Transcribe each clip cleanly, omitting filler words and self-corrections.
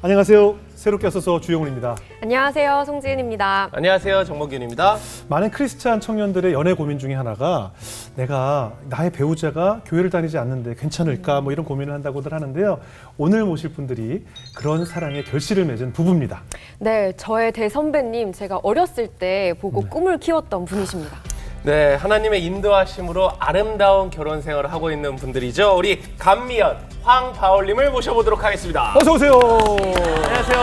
안녕하세요. 새롭게 와서서 주영훈입니다. 안녕하세요. 송지은입니다. 안녕하세요. 정범균입니다. 많은 크리스찬 청년들의 연애 고민 중에 하나가 내가 나의 배우자가 교회를 다니지 않는데 괜찮을까 뭐 이런 고민을 한다고들 하는데요. 오늘 모실 분들이 그런 사랑의 결실을 맺은 부부입니다. 네, 저의 대선배님 제가 어렸을 때 보고 꿈을 키웠던 분이십니다. 네, 하나님의 인도하심으로 아름다운 결혼 생활을 하고 있는 분들이죠. 우리 감미연, 황바울님을 모셔보도록 하겠습니다. 어서 오세요. 안녕하세요.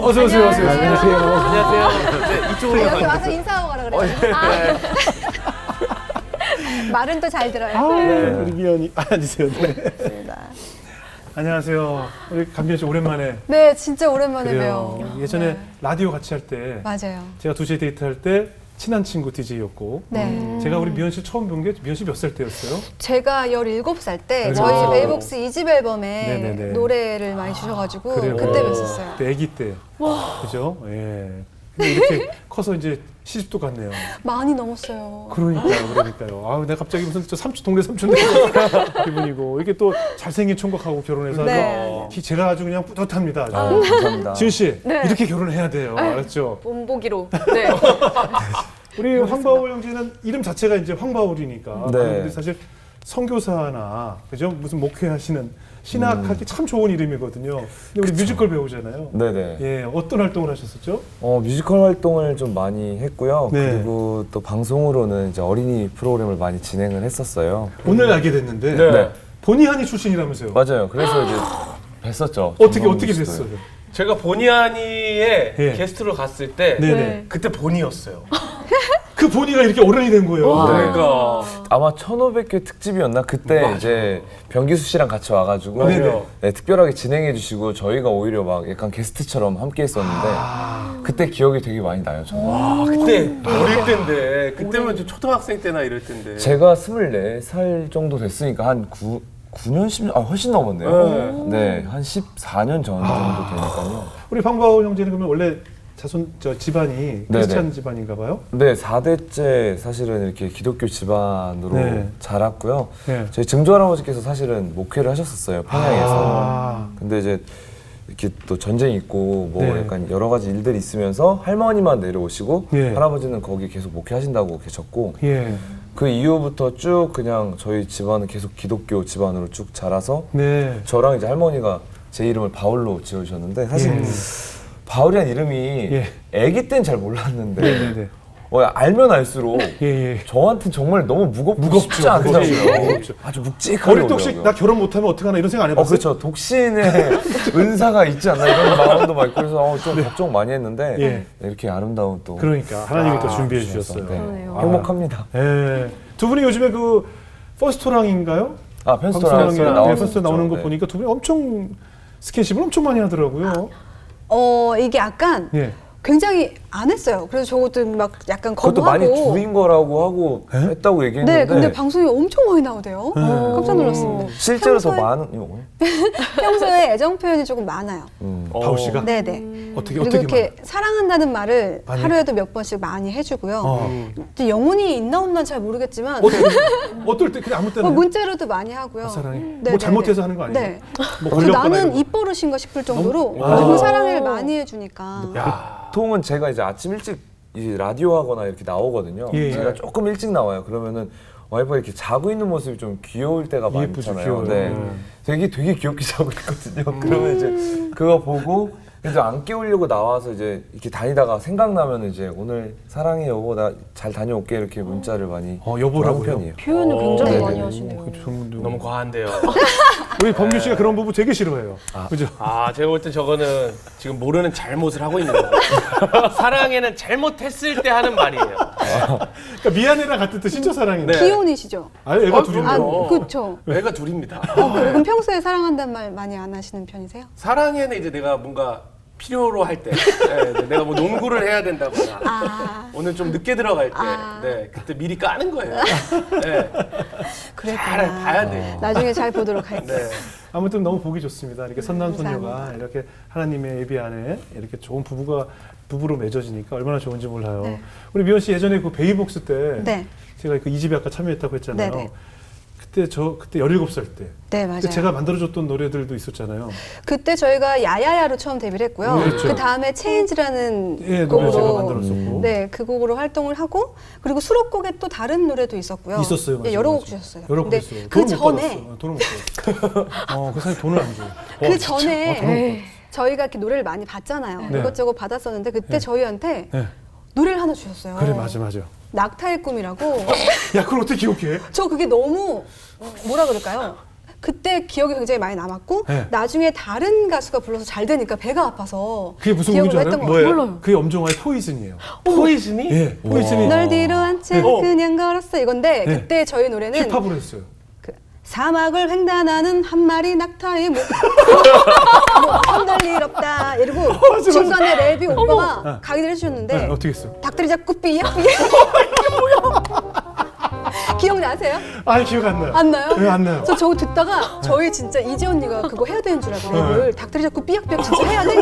어서 오세요. 안녕하세요. 안녕하세요. 네, 이쪽으로 여기 와서 인사하고 가라 그래요. 말은 또 잘 들어요. 우리 미연이 앉으세요. 네. 안녕하세요. 우리 감미연 씨 오랜만에. 네, 진짜 오랜만에 그래요. 봬요. 예전에 네. 라디오 같이 할 때 맞아요. 제가 2시에 데이트할 때 친한 친구 DJ였고 네. 제가 우리 미연 씨 처음 본 게 미연 씨 몇 살 때였어요? 제가 17살 때 그래요. 저희 베이복스 2집 앨범에 네네네. 노래를 많이 주셔가지고 그래요. 그때 뵀었어요. 그때 아기 때. 그죠? 예. 근데 이렇게 커서 이제 시집도 갔네요. 많이 넘었어요. 그러니까요. 아우, 내가 갑자기 무슨 저 삼촌, 동네 삼촌 된 기분이고. 이게 또 잘생긴 총각하고 결혼해서 네. 제가 아주 그냥 뿌듯합니다. 아주. 감사합니다. 지은 씨, 네. 이렇게 결혼해야 돼요. 알았죠? 본보기로. 네. 우리 황바울 형제는 이름 자체가 이제 황바울이니까. 네. 근데 사실 선교사나, 그죠? 무슨 목회하시는 신학하기 참 좋은 이름이거든요. 근데 우리 뮤지컬 배우잖아요. 네네. 예, 어떤 활동을 하셨었죠? 뮤지컬 활동을 좀 많이 했고요. 네. 그리고 또 방송으로는 이제 어린이 프로그램을 많이 진행을 했었어요. 오늘 알게 됐는데 네. 본의아니 출신이라면서요. 맞아요. 그래서 이제 뵀었죠. 어떻게 정범균 씨도. 됐어요? 제가 보니아니에 예. 게스트로 갔을 때 네네. 그때 본이었어요. 그 본의가 이렇게 어른이 된 거예요. 그러니까 아마 1500회 특집이었나? 그때 맞아. 이제 변기수 씨랑 같이 와가지고 네네. 네, 특별하게 진행해 주시고 저희가 오히려 막 약간 게스트처럼 함께 했었는데 그때 기억이 되게 많이 나요. 저는. 와, 그때 어릴 때인데 그때면 저 초등학생 때나 이럴 텐데. 제가 24살 정도 됐으니까 한 9년, 10년, 훨씬 넘었네요. 네, 한 14년 전 정도 되니까요. 우리 황바울 형제는 그러면 원래 집안이 크리스찬 네네. 집안인가 봐요? 네, 4대째 사실은 이렇게 기독교 집안으로 네. 자랐고요. 네. 저희 증조할아버지께서 사실은 목회를 하셨었어요, 평양에서. 아. 근데 이제 이렇게 또 전쟁이 있고 뭐 네. 약간 여러 가지 일들이 있으면서 할머니만 내려오시고 예. 할아버지는 거기 계속 목회하신다고 계셨고 예. 그 이후부터 쭉 그냥 저희 집안은 계속 기독교 집안으로 쭉 자라서 네. 저랑 이제 할머니가 제 이름을 바울로 지어주셨는데 사실 예. 바울이라는 이름이 예. 아기 땐 잘 몰랐는데 네네네. 알면 알수록 예, 예. 저한테는 정말 너무 무겁고 무겁죠. 쉽지 않더라고요. 무겁죠. 아주 묵직하게 어릴 때 혹시 오더라고요. 나 결혼 못하면 어떡하나 이런 생각 안 해봤어요? 그렇죠. 독신의 은사가 있지 않나 이런 마음도 많고 그래서 좀 걱정 많이 했는데 예. 이렇게 아름다운 또 그러니까 하나님이 또 준비해 주셔서, 주셨어요. 네. 그러네요. 행복합니다. 예. 두 분이 요즘에 그 퍼스토랑인가요? 편스토랑 네, 퍼스토 나오는 거 네. 보니까 두 분이 엄청 스킨십을 엄청 많이 하더라고요. 이게 약간 예. 굉장히 안 했어요. 그래서 저것도 막 약간 그것도 거부하고. 많이 줄인 거라고 하고 에? 했다고 얘기했는데 네, 근데 방송이 엄청 많이 나오대요. 깜짝 놀랐습니다. 실제로 더 평소에- 많은 평소에 애정 표현이 조금 많아요. 바울 씨가 네네. 어떻게 그리고 어떻게 이렇게 사랑한다는 말을 많이? 하루에도 몇 번씩 많이 해주고요. 어. 이제 영혼이 있나 없나 잘 모르겠지만 어떨 때 그냥 아무 때나 뭐 문자로도 많이 하고요. 사랑해. 네, 뭐 잘못해서 하는 거 아니에요? 네. 뭐 그래서 걸렸거나 이런 나는 거. 입버릇인가 싶을 정도로 와. 너무 사랑을 많이 해주니까. 보통은 제가 이제 아침 일찍 이제 라디오 하거나 이렇게 나오거든요. 예. 제가 조금 일찍 나와요. 그러면은 와이프가 이렇게 자고 있는 모습이 좀 귀여울 때가 예쁘죠, 많잖아요. 귀여워요. 네. 되게 귀엽게 자고 있거든요. 그러면 이제 그거 보고 이제 안 깨우려고 나와서 이제 이렇게 다니다가 생각나면 이제 오늘 사랑해 여보 나 잘 다녀올게 이렇게 문자를 많이 여보라고요? 하는 편이에요. 표현을 굉장히 네. 많이 하시네요. 너무 과한데요. 우리 범규 씨가 그런 부부 되게 싫어해요. 그죠? 제가 볼 땐 저거는 지금 모르는 잘못을 하고 있는 거예요. 사랑에는 잘못했을 때 하는 말이에요. 그러니까 미안해라 같은 뜻이죠, 사랑이. 네. 기혼이시죠? 애가 둘인데. 아, 그럼요. 그렇죠. 애가 둘입니다. 그럼 평소에 사랑한다는 말 많이 안 하시는 편이세요? 사랑에는 이제 내가 뭔가 필요로 할 때, 내가 뭐 농구를 해야 된다거나, 아, 오늘 좀 늦게 들어갈 때, 아. 그때 미리 까는 거예요. 네. 그랬구나. 잘 봐야 돼. 나중에 잘 보도록 할게요. 네. 아무튼 너무 보기 좋습니다. 이렇게 선남 선녀가 감사합니다. 이렇게 하나님의 예비 안에 이렇게 좋은 부부로 맺어지니까 얼마나 좋은지 몰라요. 네. 우리 미연 씨 예전에 그 베이복스 때 네. 제가 그 2집에 아까 참여했다고 했잖아요. 네네. 그때 17살 때. 네, 맞아요. 그때 제가 만들어줬던 노래들도 있었잖아요. 그때 저희가 야야야로 처음 데뷔를 했고요. 그렇죠. 그 다음에 체인지라는 예, 노래 제가 곡으로 만들었었고. 네, 그 곡으로 활동을 하고 그리고 수록곡에 또 다른 노래도 있었고요. 있었어요. 네, 맞아요, 여러 맞아요. 곡 주셨어요. 여러 곡 근데 있어요. 그 돈을 못 전에 받았어. 돈을 못 받았어. 그 사람이 돈을 안 줘. 그 전에 돈을 못 저희가 이렇게 노래를 많이 받잖아요. 네. 이것저것 받았었는데 그때 네. 저희한테 네. 노래를 하나 주셨어요. 그래, 맞아. 낙타의 꿈이라고. 야, 그걸 어떻게 기억해? 저 그게 너무 뭐라 그럴까요? 그때 기억이 굉장히 많이 남았고 네. 나중에 다른 가수가 불러서 잘 되니까 배가 아파서 그게 무슨 기억을 곡인 줄 알아요? 했던 것 뭐예요? 같아요. 몰라요. 그게 엄정화의 포이즌이에요. 포이즌이? 예, 포이즌이 널 뒤로 한 채 어. 그냥 걸었어 이건데 네. 그때 저희 노래는 힙합으로 했어요. 그 사막을 횡단하는 한 마리 낙타의 목 흔들 일 없다 이러고 맞아. 중간에 랩이 오빠가 어머. 강의를 해주셨는데 네, 어떻게 했어? 닭다리 잡고 삐약삐약 기억나세요? 아, 기억 안 나요. 안 나요? 네, 안 나요. 저 저거 듣다가 저희 진짜 이재 언니가 그거 해야 되는 줄 알고 네. 랩을 닭다리 잡고 삐약삐약 진짜 해야 돼?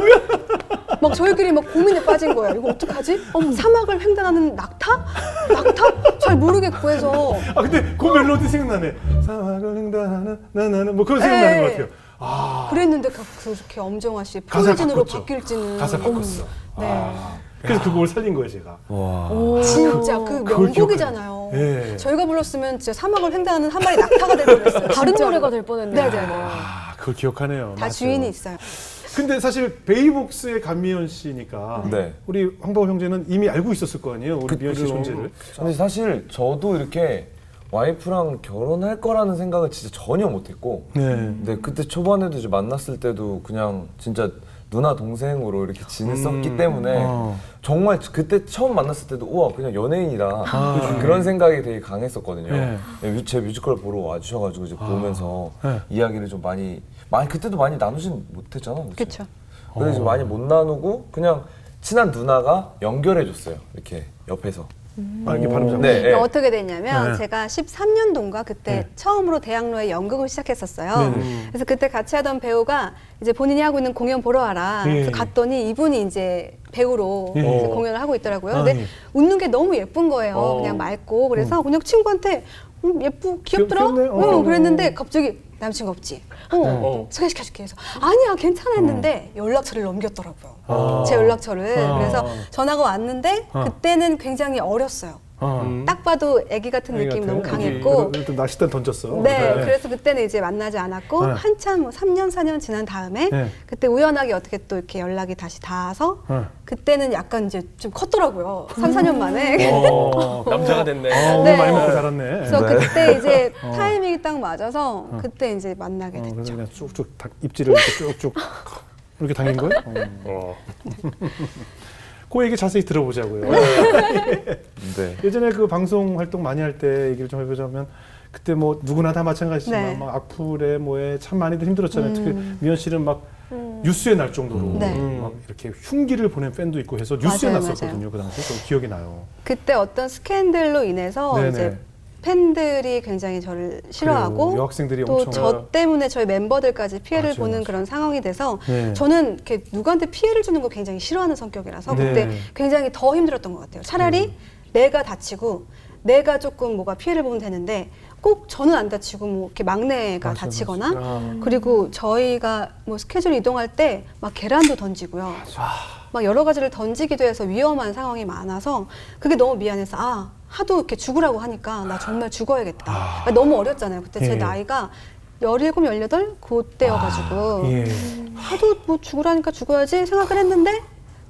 막 저희끼리 막 고민에 빠진 거예요. 이거 어떡하지? 사막을 횡단하는 낙타? 낙타? 잘 모르겠고 해서 아, 근데 그 멜로디 생각나네. 사막을 횡단하는 나나는 뭐 그거 생각나는 네. 것 같아요. 아, 그랬는데 그렇게 엄정화 씨 가사를 포이즌으로 바꿨죠. 바뀔지는 가사 바꿨어. 네. 아, 그래서 그 곡을 살린 거예요, 제가. 와. 진짜 그 그걸 명곡이잖아요. 기억해요. 예. 저희가 불렀으면 진짜 사막을 횡단하는 한 마리 낙타가 될 뻔했어요. 다른 진짜로. 노래가 될 뻔했네요. 네네. 아, 그걸 기억하네요. 다 맞아요. 주인이 있어요. 근데 사실 베이복스의 감미연 씨니까 네. 우리 황바오 형제는 이미 알고 있었을 거 아니에요, 우리 미연 씨 존재를. 근데 사실 저도 이렇게 와이프랑 결혼할 거라는 생각을 진짜 전혀 못했고 네. 근데 그때 초반에도 이제 만났을 때도 그냥 진짜 누나 동생으로 이렇게 지냈었기 때문에 정말 그때 처음 만났을 때도 우와 그냥 연예인이다 그런 생각이 되게 강했었거든요. 네. 제 뮤지컬 보러 와주셔가지고 이제 보면서 네. 이야기를 좀 많이 그때도 많이 나누진 못했잖아. 그치? 그렇죠. 그래서 이제 많이 못 나누고 그냥 친한 누나가 연결해줬어요. 이렇게 옆에서. 아, 이게 발음 잘. 네. 그러니까 어떻게 됐냐면 네. 제가 13년도인가 그때 네. 처음으로 대학로에 연극을 시작했었어요. 네. 그래서 그때 같이 하던 배우가 이제 본인이 하고 있는 공연 보러 와라. 네. 그래서 갔더니 이분이 이제 배우로 네. 이제 공연을 하고 있더라고요. 아, 근데 네. 웃는 게 너무 예쁜 거예요. 그냥 맑고 그래서 그냥 친구한테 귀엽더라. 귀엽네. 그랬는데 갑자기 남친구 없지. 소개시켜줄게 해서 아니야 괜찮아 했는데 연락처를 넘겼더라고요. 아. 제 연락처를. 아. 그래서 전화가 왔는데 그때는 굉장히 어렸어요. 딱 봐도 아기 같은 느낌이 너무 강했고 일단 낚싯대 던졌어. 네, 그래서 그때는 이제 만나지 않았고 네. 한참 뭐 3년, 4년 지난 다음에 네. 그때 우연하게 어떻게 또 이렇게 연락이 다시 닿아서 네. 그때는 약간 이제 좀 컸더라고요. 3, 4년 만에. 남자가 됐네. 오늘 네. 많이 먹고 자랐네. 그래서 그때 이제 타이밍이 딱 맞아서 그때 이제 만나게 그래서 됐죠. 그냥 쭉쭉 입질을 이렇게 쭉쭉 이렇게 당긴 거예요? 그 얘기 자세히 들어보자고요. 네. 예전에 그 방송 활동 많이 할 때 얘기를 좀 해보자면 그때 뭐 누구나 다 마찬가지지만 네. 막 악플에 뭐에 참 많이들 힘들었잖아요. 특히 미연 씨는 막 뉴스에 날 정도로 네. 막 이렇게 흉기를 보낸 팬도 있고 해서 뉴스에 맞아요, 났었거든요. 그 당시 저 기억이 나요. 그때 어떤 스캔들로 인해서 네네. 이제 팬들이 굉장히 저를 싫어하고 그래요. 여학생들이 또 엄청 저 때문에 저희 멤버들까지 피해를 맞아요, 보는 맞아요. 그런 상황이 돼서 네. 저는 이렇게 누구한테 피해를 주는 거 굉장히 싫어하는 성격이라서 네. 그때 굉장히 더 힘들었던 것 같아요. 차라리 내가 다치고 내가 조금 뭐가 피해를 보면 되는데 꼭 저는 안 다치고 뭐 이렇게 막내가 맞아, 다치거나 맞아. 그리고 저희가 뭐 스케줄 이동할 때 막 계란도 던지고요. 막 여러 가지를 던지기도 해서 위험한 상황이 많아서 그게 너무 미안해서 하도 이렇게 죽으라고 하니까 나 정말 죽어야겠다. 그러니까 너무 어렸잖아요. 그때 제 예. 나이가 17, 18 그때여가지고 예. 하도 뭐 죽으라니까 죽어야지 생각을 했는데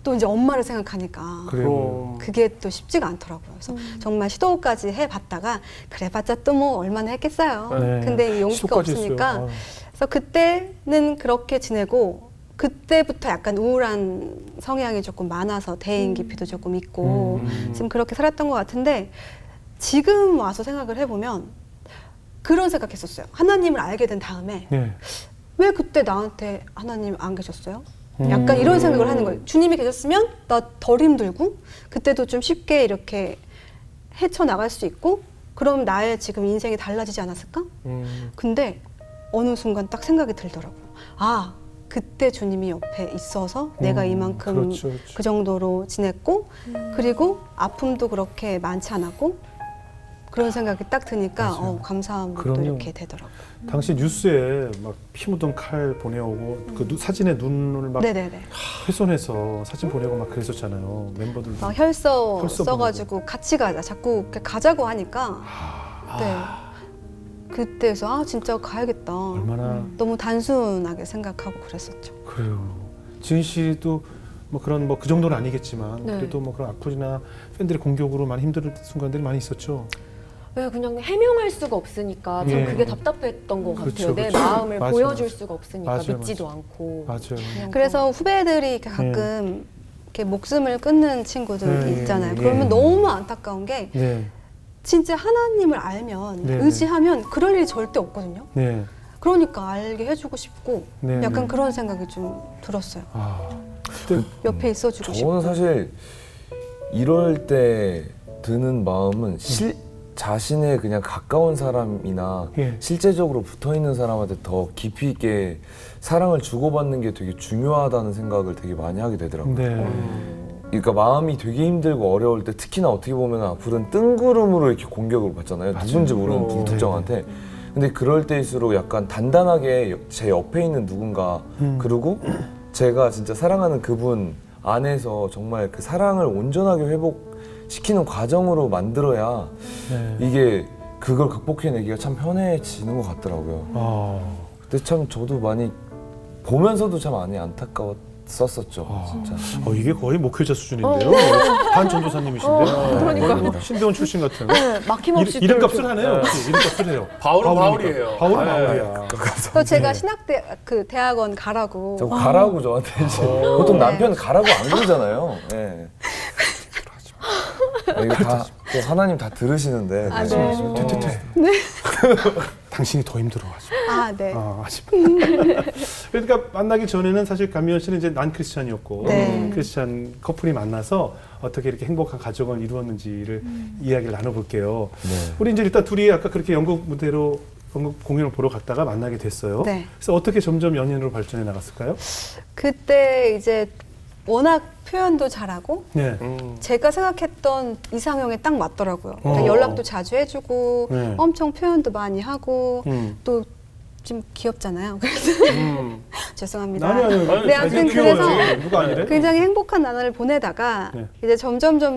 또 이제 엄마를 생각하니까 그래요. 그게 또 쉽지가 않더라고요. 그래서 정말 시도까지 해봤다가 그래봤자 또 뭐 얼마나 했겠어요. 네. 근데 용기가 시도까지 없으니까 했어요. 그래서 그때는 그렇게 지내고 그때부터 약간 우울한 성향이 조금 많아서 대인기피도 조금 있고 지금 그렇게 살았던 것 같은데 지금 와서 생각을 해보면 그런 생각했었어요. 하나님을 알게 된 다음에 예. 왜 그때 나한테 하나님 안 계셨어요? 약간 이런 생각을 하는 거예요. 주님이 계셨으면 나 덜 힘들고 그때도 좀 쉽게 이렇게 헤쳐나갈 수 있고 그럼 나의 지금 인생이 달라지지 않았을까? 근데 어느 순간 딱 생각이 들더라고요. 그때 주님이 옆에 있어서 내가 이만큼 그렇죠, 그렇죠. 그 정도로 지냈고 그리고 아픔도 그렇게 많지 않았고 그런 생각이 딱 드니까 맞아요. 감사함으로 또 그럼요. 이렇게 되더라고요. 당시 뉴스에 막 피 묻은 칼 보내오고 그 사진에 눈을 막 네네네. 훼손해서 사진 보내고 막 그랬었잖아요. 멤버들도. 막 혈서 혈서 써가지고 같이 가자. 자꾸 이렇게 가자고 하니까 네. 그때서 진짜 가야겠다. 얼마나 너무 단순하게 생각하고 그랬었죠. 그래요. 지은 씨도 뭐 그런 뭐 그 정도는 아니겠지만 네. 그래도 뭐 그런 악플이나 팬들의 공격으로 많이 힘든 순간들이 많이 있었죠. 왜 그냥 해명할 수가 없으니까 좀 예. 그게 답답했던 것 그렇죠, 같아요. 내 그렇죠. 마음을 맞아요, 보여줄 맞아요. 수가 없으니까 맞아요, 믿지도 않고. 맞아요. 그냥 그래서 후배들이 이렇게 가끔 이렇게 목숨을 끊는 친구들 네, 있잖아요. 예. 그러면 너무 안타까운 게 네, 진짜 하나님을 알면 네, 의지하면 그럴 일이 절대 없거든요. 네, 그러니까 알게 해주고 싶고 네. 약간 네. 그런 생각이 좀 들었어요. 아, 그때 옆에 있어주고 싶고. 저는 사실 이럴 때 드는 마음은 자신의 그냥 가까운 사람이나 예. 실제적으로 붙어 있는 사람한테 더 깊이 있게 사랑을 주고받는 게 되게 중요하다는 생각을 되게 많이 하게 되더라고요. 네. 그러니까 마음이 되게 힘들고 어려울 때 특히나 어떻게 보면 악플은 뜬구름으로 이렇게 공격을 받잖아요. 맞아요. 누군지 모르는 어, 불특정한테. 근데 그럴 때일수록 약간 단단하게 제 옆에 있는 누군가 그리고 제가 진짜 사랑하는 그분 안에서 정말 그 사랑을 온전하게 회복시키는 과정으로 만들어야 네. 이게 그걸 극복해내기가 참 편해지는 것 같더라고요. 아, 근데 참 저도 많이 보면서도 참 많이 안타까웠었죠. 아. 진짜. 이게 거의 목회자 수준인데요. 반 전도사님이신데. 그러니까요. 거의 신대원 출신 같은. 네, 막힘없이 이름값을 또 하네요. 역시 이름값을 해요. 바울은 바울이니까. 바울이에요. 바울은 네. 바울이야. 그래서 제가 네. 신학대 그 대학원 가라고. 자꾸 가라고 저한테 이제 보통 남편 가라고 안 그러잖아요. 예. 이거 또 하나님 다 들으시는데. 아, 네. 네. 퇴퇴퇴. 당신이 더 힘들어하죠. 아, 네. 하지 마. 그러니까 만나기 전에는 사실 감미연 씨는 이제 난 크리스찬이었고 네. 크리스찬 커플이 만나서 어떻게 이렇게 행복한 가정을 이루었는지를 이야기를 나눠볼게요. 네. 우리 이제 일단 둘이 아까 그렇게 연극 무대로 연극 공연을 보러 갔다가 만나게 됐어요. 네. 그래서 어떻게 점점 연인으로 발전해 나갔을까요? 그때 이제 워낙 표현도 잘하고 네. 제가 생각했던 이상형에 딱 맞더라고요. 그러니까 어. 연락도 자주 해주고 네. 엄청 표현도 많이 하고 음. 또 좀 귀엽잖아요. 그래서 죄송합니다. 아니 네, 아무튼 잘생긴 그래서 거예요. 누가 아니래? 굉장히 행복한 나날을 보내다가 네. 이제 점점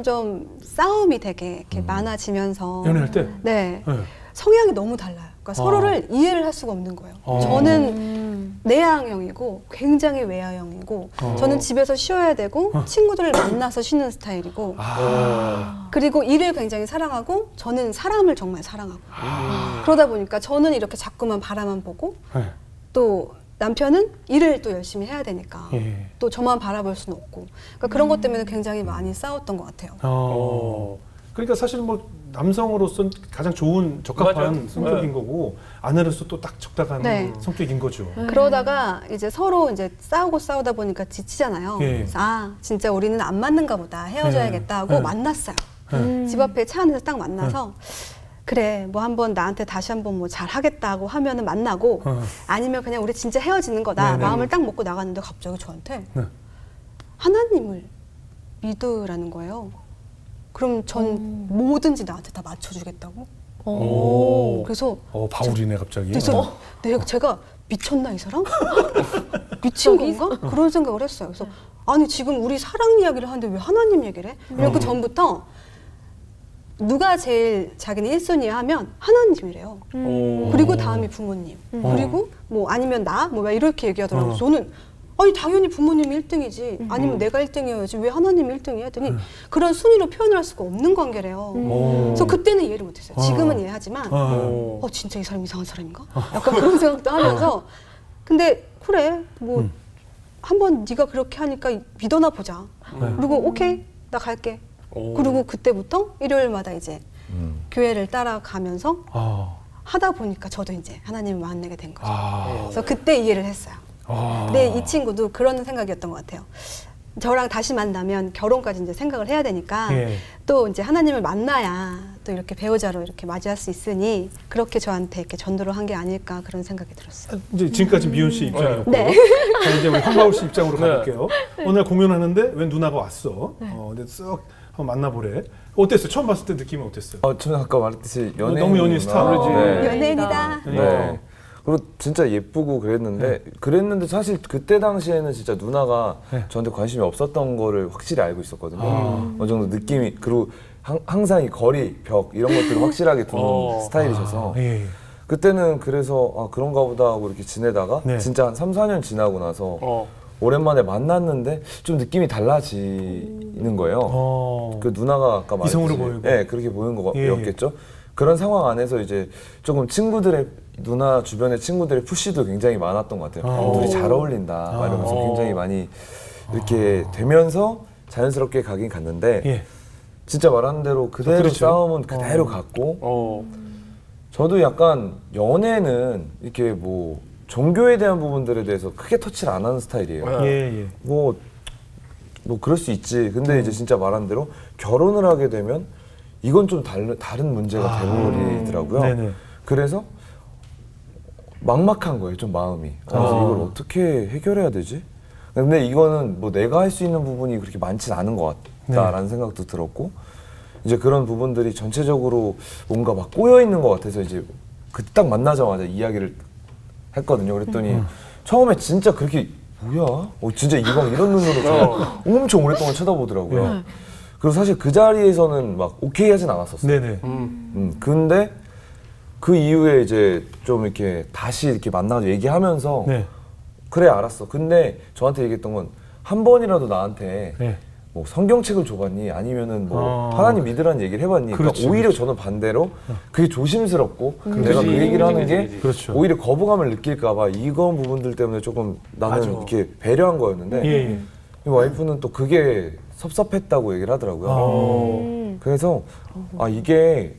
싸움이 되게 이렇게 많아지면서 연애할 때? 네. 네. 성향이 너무 달라요. 그러니까 서로를 이해를 할 수가 없는 거예요. 저는 내향형이고 굉장히 외향형이고 저는 집에서 쉬어야 되고 친구들을 만나서 쉬는 스타일이고 그리고 일을 굉장히 사랑하고 저는 사람을 정말 사랑하고 그러다 보니까 저는 이렇게 자꾸만 바라만 보고 네. 또 남편은 일을 또 열심히 해야 되니까 예. 또 저만 바라볼 수는 없고 그러니까 그런 것 때문에 굉장히 많이 싸웠던 것 같아요. 그러니까 사실 뭐 남성으로서 가장 좋은 적합한 맞아요. 성격인 네. 거고 아내로서 또 딱 적당한 네. 성격인 거죠. 그러다가 이제 서로 이제 싸우다 보니까 지치잖아요. 예. 그래서 진짜 우리는 안 맞는가 보다 헤어져야겠다 하고 네. 만났어요. 네. 집 앞에 차 안에서 딱 만나서 그래 뭐 한번 나한테 다시 한번 뭐 잘 하겠다 하고 하면은 만나고 아니면 그냥 우리 진짜 헤어지는 거다 네네. 마음을 딱 먹고 나갔는데 갑자기 저한테 네. 하나님을 믿으라는 거예요. 그럼 전 뭐든지 나한테 다 맞춰주겠다고. 오. 그래서 바울이네 갑자기. 그래서 제가 미쳤나 이 사람? 미친 건가? 그런 생각을 했어요. 그래서 아니 지금 우리 사랑 이야기를 하는데 왜 하나님 얘기를 해? 왜냐면 그 전부터 누가 제일 자기는 1순위야 하면 하나님이래요. 그리고 다음이 부모님. 그리고 뭐 아니면 나? 뭐 이렇게 얘기하더라고요. 저는 아니 당연히 부모님이 1등이지 아니면 내가 1등이어야지 왜 하나님이 1등이야 했더니 그런 순위로 표현을 할 수가 없는 관계래요. 그래서 그때는 이해를 못했어요. 지금은 이해하지만 진짜 이 사람 이상한 사람인가? 약간 그런 생각도 하면서 근데 그래 뭐 한번 네가 그렇게 하니까 믿어나 보자. 그리고 오케이 나 갈게. 그리고 그때부터 일요일마다 이제 교회를 따라가면서 하다 보니까 저도 이제 하나님을 만나게 된 거죠. 그래서 그때 이해를 했어요. 근데 이 친구도 그런 생각이었던 것 같아요. 저랑 다시 만나면 결혼까지 이제 생각을 해야 되니까 예. 또 이제 하나님을 만나야 또 이렇게 배우자로 이렇게 맞이할 수 있으니 그렇게 저한테 이렇게 전도를 한 게 아닐까 그런 생각이 들었어요. 이제 지금까지 미연 씨 입장이었고, 네. 자, 이제 우리 황바울 씨 입장으로 가볼게요. 오늘 공연하는데 왜 누나가 왔어? 근데 쓱 한번 만나보래. 어땠어요? 처음 봤을 때 느낌은 어땠어요? 저는 아까 말했듯이 연예인 너무 연예인 스타. 네. 연예인이다. 네. 그리고 진짜 예쁘고 그랬는데 사실 그때 당시에는 진짜 누나가 네. 저한테 관심이 없었던 거를 확실히 알고 있었거든요. 어느 정도 느낌이 그리고 항상 이 거리, 벽 이런 것들을 확실하게 두는 스타일이셔서 예. 그때는 그래서 그런가 보다 하고 이렇게 지내다가 네. 진짜 한 3, 4년 지나고 나서 오랜만에 만났는데 좀 느낌이 달라지는 거예요. 그 누나가 아까 말했듯이 이성으로 보이고. 네, 그렇게 보이는 예, 거였겠죠. 그런 상황 안에서 이제 조금 누나 주변의 친구들의 푸시도 굉장히 많았던 것 같아요. 둘이 잘 어울린다 막 이러면서 굉장히 많이 이렇게 되면서 자연스럽게 가긴 갔는데 예. 진짜 말하는 대로 그대로 그렇죠. 싸움은 그대로 갔고 저도 약간 연애는 이렇게 뭐 종교에 대한 부분들에 대해서 크게 터치를 안 하는 스타일이에요. 예. 뭐 그럴 수 있지. 근데 이제 진짜 말한 대로 결혼을 하게 되면 이건 좀 다른 문제가 돼버리더라고요. 네네. 그래서 막막한 거예요, 좀 마음이. 그래서 이걸 어떻게 해결해야 되지? 근데 이거는 뭐 내가 할 수 있는 부분이 그렇게 많진 않은 것 같다라는 생각도 들었고 이제 그런 부분들이 전체적으로 뭔가 막 꼬여 있는 것 같아서 이제 그 딱 만나자마자 이야기를 했거든요. 그랬더니 처음에 진짜 그렇게 뭐야? 진짜 이런 눈으로 저를 엄청 오랫동안 쳐다보더라고요. 그리고 사실 그 자리에서는 막 오케이 하진 않았었어요. 네네. 근데 그 이후에 이제 좀 이렇게 다시 이렇게 만나서 얘기하면서 네. 그래 알았어. 근데 저한테 얘기했던 건 한 번이라도 나한테 네. 뭐 성경책을 줘봤니? 아니면은 뭐 아. 하나님 믿으라는 얘기를 해봤니? 그렇죠, 그러니까 오히려 그렇죠. 저는 반대로 그게 조심스럽고 내가 그렇지. 그 얘기를 하는 게 그렇죠. 오히려 거부감을 느낄까봐 이런 부분들 때문에 조금 나는 맞아. 이렇게 배려한 거였는데 예. 이 와이프는 또 그게 섭섭했다고 얘기를 하더라고요. 그래서 이게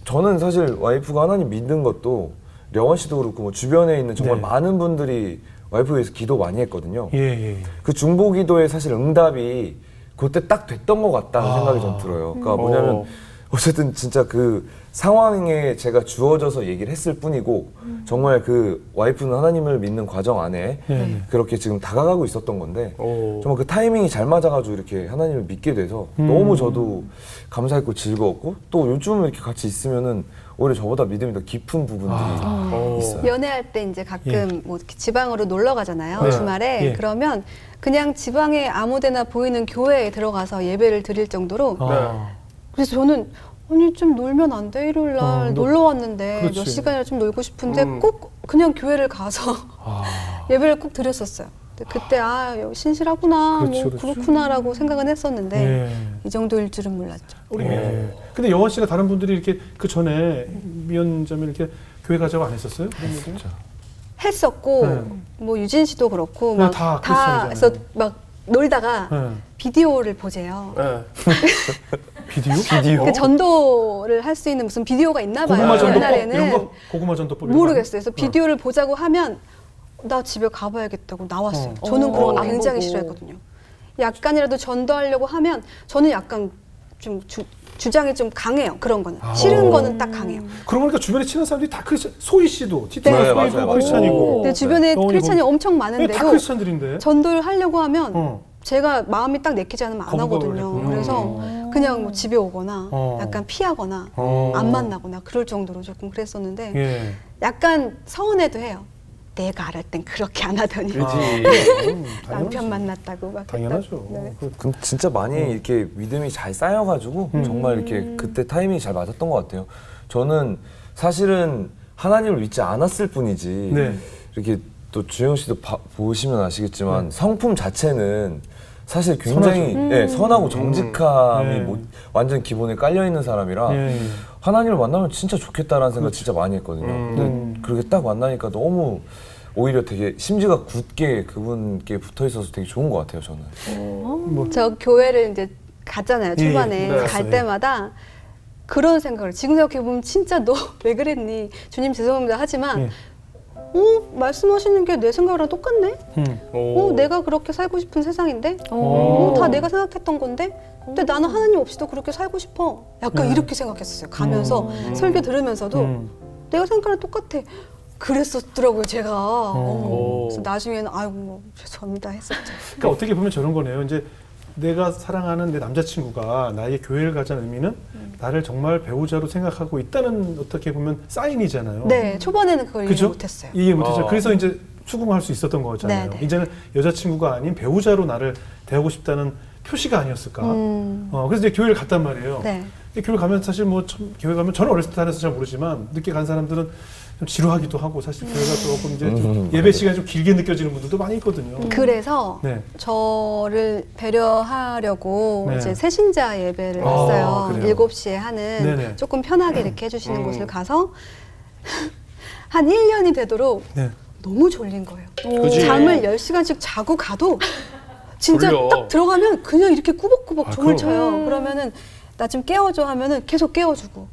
저는 사실 와이프가 하나님 믿는 것도 려원 씨도 그렇고 뭐 주변에 있는 정말 네. 많은 분들이 와이프에 위해서 기도 많이 했거든요. 예. 그 중보 기도의 사실 응답이 그때 딱 됐던 것 같다는 생각이 좀 들어요. 그러니까 뭐냐면 어쨌든 진짜 그 상황에 제가 주어져서 얘기를 했을 뿐이고 정말 그 와이프는 하나님을 믿는 과정 안에 그렇게 지금 다가가고 있었던 건데 정말 그 타이밍이 잘 맞아가지고 이렇게 하나님을 믿게 돼서 너무 저도 감사했고 즐거웠고 또 요즘 이렇게 같이 있으면은 오히려 저보다 믿음이 더 깊은 부분들이 있어요. 연애할 때 이제 가끔 뭐 이렇게 지방으로 놀러 가잖아요. 네. 주말에. 예. 그러면 그냥 지방에 아무데나 보이는 교회에 들어가서 예배를 드릴 정도로 그래서 저는 아니 좀 놀면 안 돼? 일요일 날 놀러 왔는데 그렇지. 몇 시간이나 좀 놀고 싶은데 꼭 그냥 교회를 가서 예배를 꼭 드렸었어요. 근데 그때 여기 신실하구나, 그렇죠, 뭐 그렇죠. 그렇구나라고 생각은 했었는데 예. 이 정도일 줄은 몰랐죠. 근데 영원 씨가 다른 분들이 이렇게 그 전에 미연자매 이렇게 교회 가자고 안 했었어요? 그런 얘기? 했었고 뭐 유진 씨도 그렇고 막 다 다 해서 막 놀다가 네. 비디오를 보재요. 비디오? 그 전도를 할 수 있는 무슨 비디오가 있나 봐요. 고구마 전도법 옛날에는 이런 거? 고구마 전도법 이런 거 모르겠어요. 그래서 비디오를 보자고 하면 나 집에 가봐야겠다고 나왔어요. 저는 그런 거 안 굉장히 보고. 싫어했거든요. 약간이라도 전도하려고 하면 저는 약간 좀 주장이 좀 강해요. 그런 거는 싫은 거는 딱 강해요. 그러고 보니까 주변에 친한 사람들이 다 크리스찬. 소희 씨도 티티가 네, 소희도 맞아요. 크리스찬이고. 근데 주변에 영원히 크리스찬이 보면- 엄청 다 많은데도 크리스찬들인데. 전도를 하려고 하면 어. 제가 마음이 딱 내키지 않으면 안 거부감을 하거든요. 했구나. 그래서 그냥 뭐 집에 오거나 어. 약간 피하거나 안 만나거나 그럴 정도로 조금 그랬었는데 예. 약간 서운해도 해요. 내가 알을 땐 그렇게 안 하더니 남편 만났다고 막 당연하죠. 네. 그럼 진짜 많이 이렇게 믿음이 잘 쌓여가지고 정말 이렇게 그때 타이밍이 잘 맞았던 것 같아요. 저는 사실은 하나님을 믿지 않았을 뿐이지 네. 이렇게 또 주영 씨도 보시면 아시겠지만 성품 자체는 사실 굉장히 선하고 정직함이 네. 뭐 완전 기본에 깔려 있는 사람이라 예. 하나님을 만나면 진짜 좋겠다라는 생각 진짜 많이 했거든요. 근데 그렇게 딱 만나니까 너무 오히려 되게 심지가 굳게 그분께 붙어 있어서 되게 좋은 것 같아요, 저는. 저 교회를 이제 갔잖아요. 초반에 예, 네, 갈 갔어요. 때마다 그런 생각을 지금 생각해보면 진짜 너 왜 그랬니? 주님 죄송합니다 하지만 예. 말씀하시는 게 내 생각이랑 똑같네? 내가 그렇게 살고 싶은 세상인데? 다 내가 생각했던 건데? 근데 나는 하나님 없이도 그렇게 살고 싶어. 약간 이렇게 생각했었어요. 가면서 설교 들으면서도 내가 생각이랑 똑같아. 그랬었더라고요, 제가. 그래서 나중에는 아이고 뭐 죄송합니다 했었죠. 그러니까 어떻게 보면 저런 거네요. 이제 내가 사랑하는 내 남자친구가 나에게 교회를 가자는 의미는 나를 정말 배우자로 생각하고 있다는 어떻게 보면 사인이잖아요. 네, 초반에는 그걸 이해 그죠? 못했어요. 이해 못했죠. 어. 그래서 이제 수긍할 수 있었던 거잖아요. 네, 네. 이제는 여자친구가 아닌 배우자로 나를 대하고 싶다는 표시가 아니었을까. 그래서 이제 교회를 갔단 말이에요. 네. 근데 교회 가면 사실 뭐 교회 가면 저는 어렸을 때 다녀서 잘 모르지만 늦게 간 사람들은 좀 지루하기도 하고 사실 교회가 조금 이제 좀 예배 시간이 좀 길게 느껴지는 분들도 많이 있거든요. 그래서 네. 저를 배려하려고 네. 이제 새신자 예배를 아, 했어요. 그래요? 7시에 하는 네네. 조금 편하게 이렇게 해주시는 곳을 가서 한 1년이 되도록 네. 너무 졸린 거예요. 그치? 잠을 10시간씩 자고 가도 진짜 졸려. 딱 들어가면 그냥 이렇게 꾸벅꾸벅 아, 종을 그럼. 쳐요. 그러면은 나 좀 깨워줘 하면은 계속 깨워주고.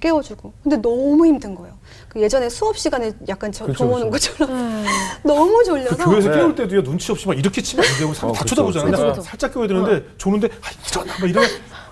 근데 너무 힘든 거예요. 그 예전에 수업 시간에 약간 그렇죠, 종 오는 그렇죠. 것처럼 너무 졸려서 그 교회에서 네. 깨울 때도요 눈치 없이 막 이렇게 치면 안 되고 사람 다 그쵸, 쳐다보잖아요. 그쵸, 근데 그쵸. 살짝 깨워야 되는데 조는데 일어나 막 이러면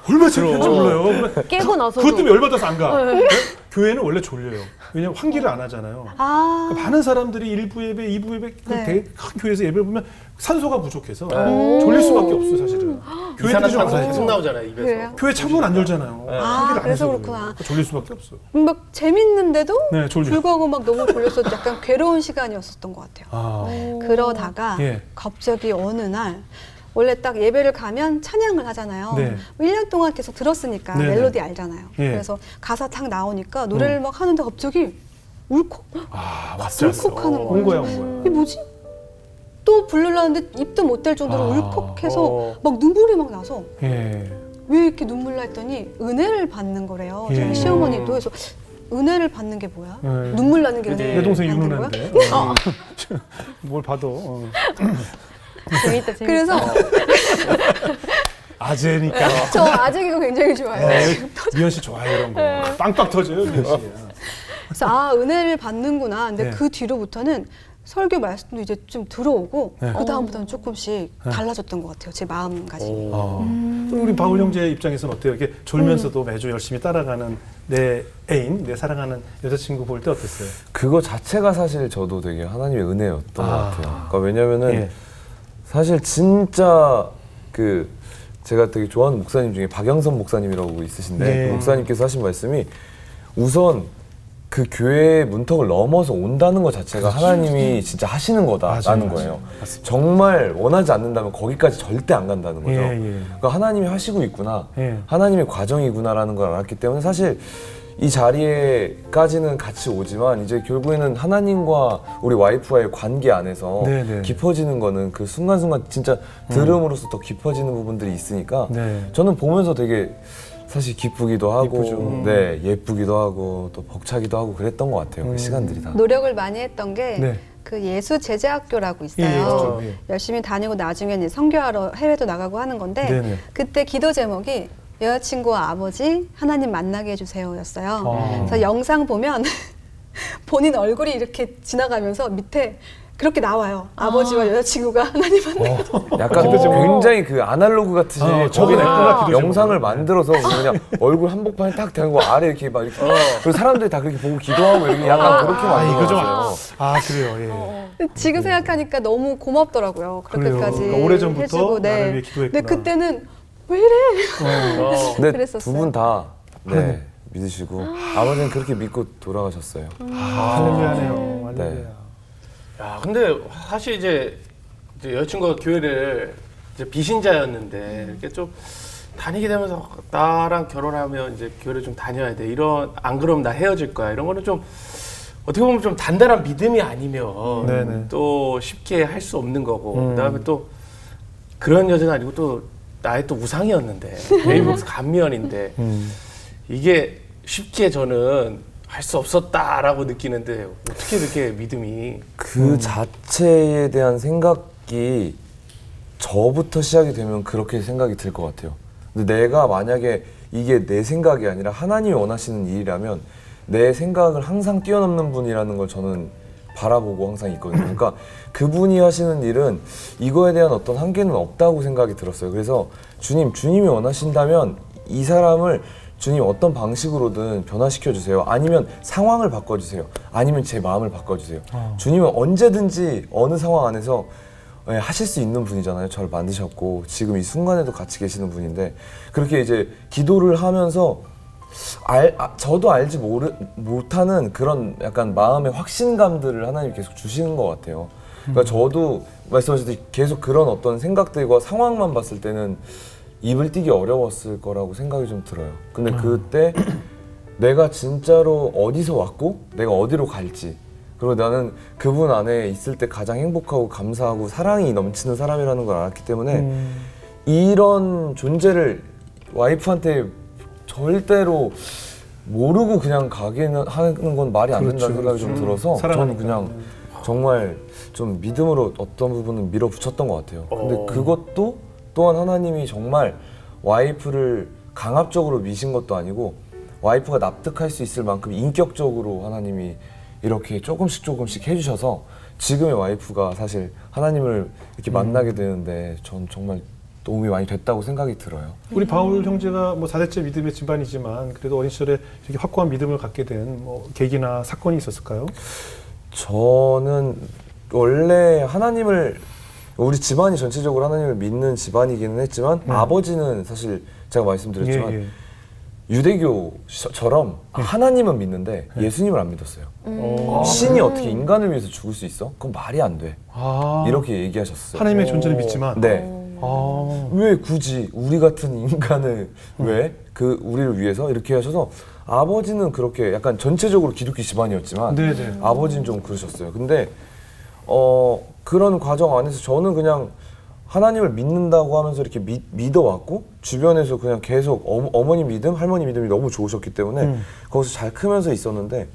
얼마나 재밌는지 몰라요. 그러면 깨고 나서도. 그것 때문에 열받아서 안 가. 네? 교회는 원래 졸려요. 왜냐면 환기를 안 하잖아요. 아, 많은 사람들이 1부 예배, 2부 예배 그 네. 큰 교회에서 예배를 보면 산소가 부족해서 졸릴 수밖에 없어요, 사실은. 이산화탄소 좀 알아야죠. 계속 나오잖아요 입에서. 그래요? 교회 창문 안 열잖아요. 네. 아, 환기를 안 그래서 해서 그렇구나. 그래요. 졸릴 수밖에 없어요. 막 재밌는데도 네, 졸려. 불구하고 막 너무 졸려서 약간 괴로운 시간이었었던 것 같아요. 아, 그러다가 예. 갑자기 어느 날 원래 딱 예배를 가면 찬양을 하잖아요. 네. 1년 동안 계속 들었으니까 네네. 멜로디 알잖아요. 예. 그래서 가사 탁 나오니까 노래를 막 하는데 갑자기 울컥 아, 왔어. 울컥하는 온 거야, 온 거야. 이게 뭐지? 또 부르려는데 입도 못 댈 정도로 아, 울컥해서 막 눈물이 막 나서 예. 왜 이렇게 눈물 나 했더니 은혜를 받는 거래요. 예. 저희 시어머니도. 그래서 은혜를 받는 게 뭐야? 예. 눈물 나는 게 그치. 은혜를 내 동생 받는 거야? 윤은혜인데. 뭘 봐도. 재밌다, 재밌다. 그래서 아재니까. 저 아재 개그 굉장히 좋아해요. 미연 씨 좋아해 이런 거. 빵빵 터져요, 미연 씨. 그래서 아 은혜를 받는구나. 근데 네. 그 뒤로부터는 설교 말씀도 이제 좀 들어오고 네. 그 다음부터는 조금씩 달라졌던 것 같아요. 제 마음가짐이. 우리 바울 형제 입장에서는 어때요? 이게 졸면서도 매주 열심히 따라가는 내 애인, 내 사랑하는 여자친구 볼 때 어땠어요? 그거 자체가 사실 저도 되게 하나님의 은혜였던 것 같아요. 그러니까 왜냐면은 예. 사실 진짜 그 제가 되게 좋아하는 목사님 중에 박영선 목사님이라고 있으신데 네. 그 목사님께서 하신 말씀이 우선 그 교회의 문턱을 넘어서 온다는 것 자체가 하나님이 진짜 하시는 거다라는 맞아요. 거예요. 맞습니다. 정말 원하지 않는다면 거기까지 절대 안 간다는 거죠. 예, 예. 그러니까 하나님이 하시고 있구나, 예. 하나님의 과정이구나라는 걸 알았기 때문에 사실 이 자리에까지는 같이 오지만 이제 결국에는 하나님과 우리 와이프와의 관계 안에서 네네. 깊어지는 거는 그 순간순간 진짜 들음으로써 더 깊어지는 부분들이 있으니까 네. 저는 보면서 되게 사실 기쁘기도 하고 이쁘죠. 네, 예쁘기도 하고 또 벅차기도 하고 그랬던 것 같아요. 그 시간들이 다. 노력을 많이 했던 게 네. 그 예수 제자학교라고 있어요. 예, 그렇죠. 예. 열심히 다니고 나중에 이제 선교하러 해외도 나가고 하는 건데 네네. 그때 기도 제목이 여자친구와 아버지 하나님 만나게 해주세요였어요. 아. 그래서 영상 보면 본인 얼굴이 이렇게 지나가면서 밑에 그렇게 나와요. 아버지와 여자친구가 하나님 만나게 약간 굉장히 그 아날로그 같이 저기 냈구나, 기도 영상을 제목을. 만들어서 그냥 얼굴 한복판에 딱 대고 아래 이렇게 막 이렇게 그리고 사람들이 다 그렇게 보고 기도하고 이렇게 약간 그렇게 이거 좀. 만들어요. 그래요, 예. 지금 생각하니까 너무 고맙더라고요. 그래요. 그렇게까지 그러니까 오래전부터 해주고, 나를 위해 기도했구나. 근데 그때는 왜 이래? 근데 그랬었어요. 두 분 다 네, 믿으시고 아버지는 그렇게 믿고 돌아가셨어요. 할렐루야네요. 할렐루야. 네. 야, 근데 사실 이제 여자친구가 교회를 이제 비신자였는데 이렇게 좀 다니게 되면서 나랑 결혼하면 이제 교회를 좀 다녀야 돼. 이런 안 그러면 나 헤어질 거야. 이런 거는 좀 어떻게 보면 좀 단단한 믿음이 아니면 네네. 또 쉽게 할 수 없는 거고. 그다음에 또 그런 여자는 아니고 또 나의 또 우상이었는데 베이복스 감미연인데 이게 쉽게 저는 할 수 없었다라고 느끼는데 어떻게 이렇게 믿음이 그 자체에 대한 생각이 저부터 시작이 되면 그렇게 생각이 들 것 같아요. 근데 내가 만약에 이게 내 생각이 아니라 하나님이 원하시는 일이라면 내 생각을 항상 뛰어넘는 분이라는 걸 저는 바라보고 항상 있거든요. 그러니까 그분이 하시는 일은 이거에 대한 어떤 한계는 없다고 생각이 들었어요. 그래서 주님이 원하신다면 이 사람을 주님 어떤 방식으로든 변화시켜 주세요. 아니면 상황을 바꿔주세요. 아니면 제 마음을 바꿔주세요. 주님은 언제든지 어느 상황 안에서 예, 하실 수 있는 분이잖아요. 저를 만드셨고 지금 이 순간에도 같이 계시는 분인데 그렇게 이제 기도를 하면서 저도 알지 못하는 그런 약간 마음의 확신감들을 하나님 계속 주시는 것 같아요. 그러니까 저도 말씀하셨듯이 계속 그런 어떤 생각들과 상황만 봤을 때는 입을 띄기 어려웠을 거라고 생각이 좀 들어요. 근데 그때 내가 진짜로 어디서 왔고 내가 어디로 갈지 그리고 나는 그분 안에 있을 때 가장 행복하고 감사하고 사랑이 넘치는 사람이라는 걸 알았기 때문에 이런 존재를 와이프한테 절대로 모르고 그냥 가기는 하는 건 말이 안 된다는 생각이 좀 들어서 저는 그냥 정말 좀 믿음으로 어떤 부분은 밀어붙였던 것 같아요. 근데 그것도 또한 하나님이 정말 와이프를 강압적으로 미신 것도 아니고 와이프가 납득할 수 있을 만큼 인격적으로 하나님이 이렇게 조금씩 해주셔서 지금의 와이프가 사실 하나님을 이렇게 만나게 되는데 전 정말 도움이 많이 됐다고 생각이 들어요. 우리 바울 형제가 뭐 4대째 믿음의 집안이지만 그래도 어린 시절에 이렇게 확고한 믿음을 갖게 된 뭐 계기나 사건이 있었을까요? 저는 원래 하나님을 우리 집안이 전체적으로 하나님을 믿는 집안이기는 했지만 아버지는 사실 제가 말씀드렸지만 예. 유대교처럼 하나님은 믿는데 예수님을 안 믿었어요. 신이 어떻게 인간을 위해서 죽을 수 있어? 그건 말이 안 돼. 이렇게 얘기하셨어요. 하나님의 존재를 믿지만 네. 왜 굳이 우리 같은 인간을 왜 우리를 위해서 이렇게 하셔서 아버지는 그렇게 약간 전체적으로 기독교 집안이었지만 네네. 아버지는 좀 그러셨어요. 근데 그런 과정 안에서 저는 그냥 하나님을 믿는다고 하면서 이렇게 믿어왔고 주변에서 그냥 계속 어머니 믿음, 할머니 믿음이 너무 좋으셨기 때문에 거기서 잘 크면서 있었는데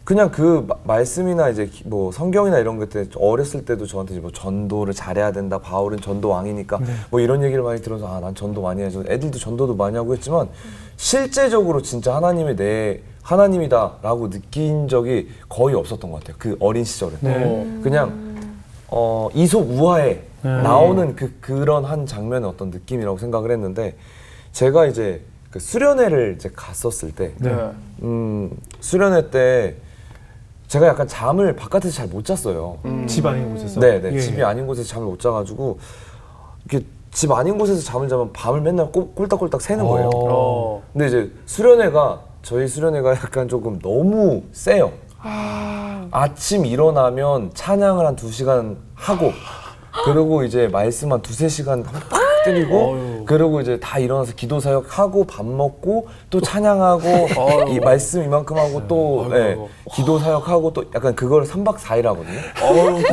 그냥 그 말씀이나 이제 뭐 성경이나 이런 것 때 어렸을 때도 저한테 이제 뭐 전도를 잘해야 된다. 바울은 전도 왕이니까 뭐 이런 얘기를 많이 들어서 난 전도 많이 해야죠. 애들도 전도도 많이 하고 했지만 실제적으로 진짜 하나님이 내 하나님이다라고 느낀 적이 거의 없었던 것 같아요. 그 어린 시절에. 그냥 이솝 우화에 나오는 그런 한 장면의 어떤 느낌이라고 생각을 했는데 제가 이제 그 수련회를 이제 갔었을 때 수련회 때 제가 약간 잠을 바깥에서 잘 못 잤어요. 집 아닌 곳에서. 네네. 예. 집이 아닌 곳에서 잠을 못 자가지고 이렇게 집 아닌 곳에서 잠을 자면 밤을 맨날 꼴딱꼴딱 새는 거예요. 근데 이제 저희 수련회가 약간 조금 너무 세요. 아침 일어나면 찬양을 한 2시간 하고 그리고 이제 말씀 한 2-3시간 빡 때리고 그리고 이제 다 일어나서 기도 사역하고 밥 먹고 또 찬양하고 이 말씀 이만큼 하고 또 기도 사역하고 또 약간 그걸 3박 4일 하거든요.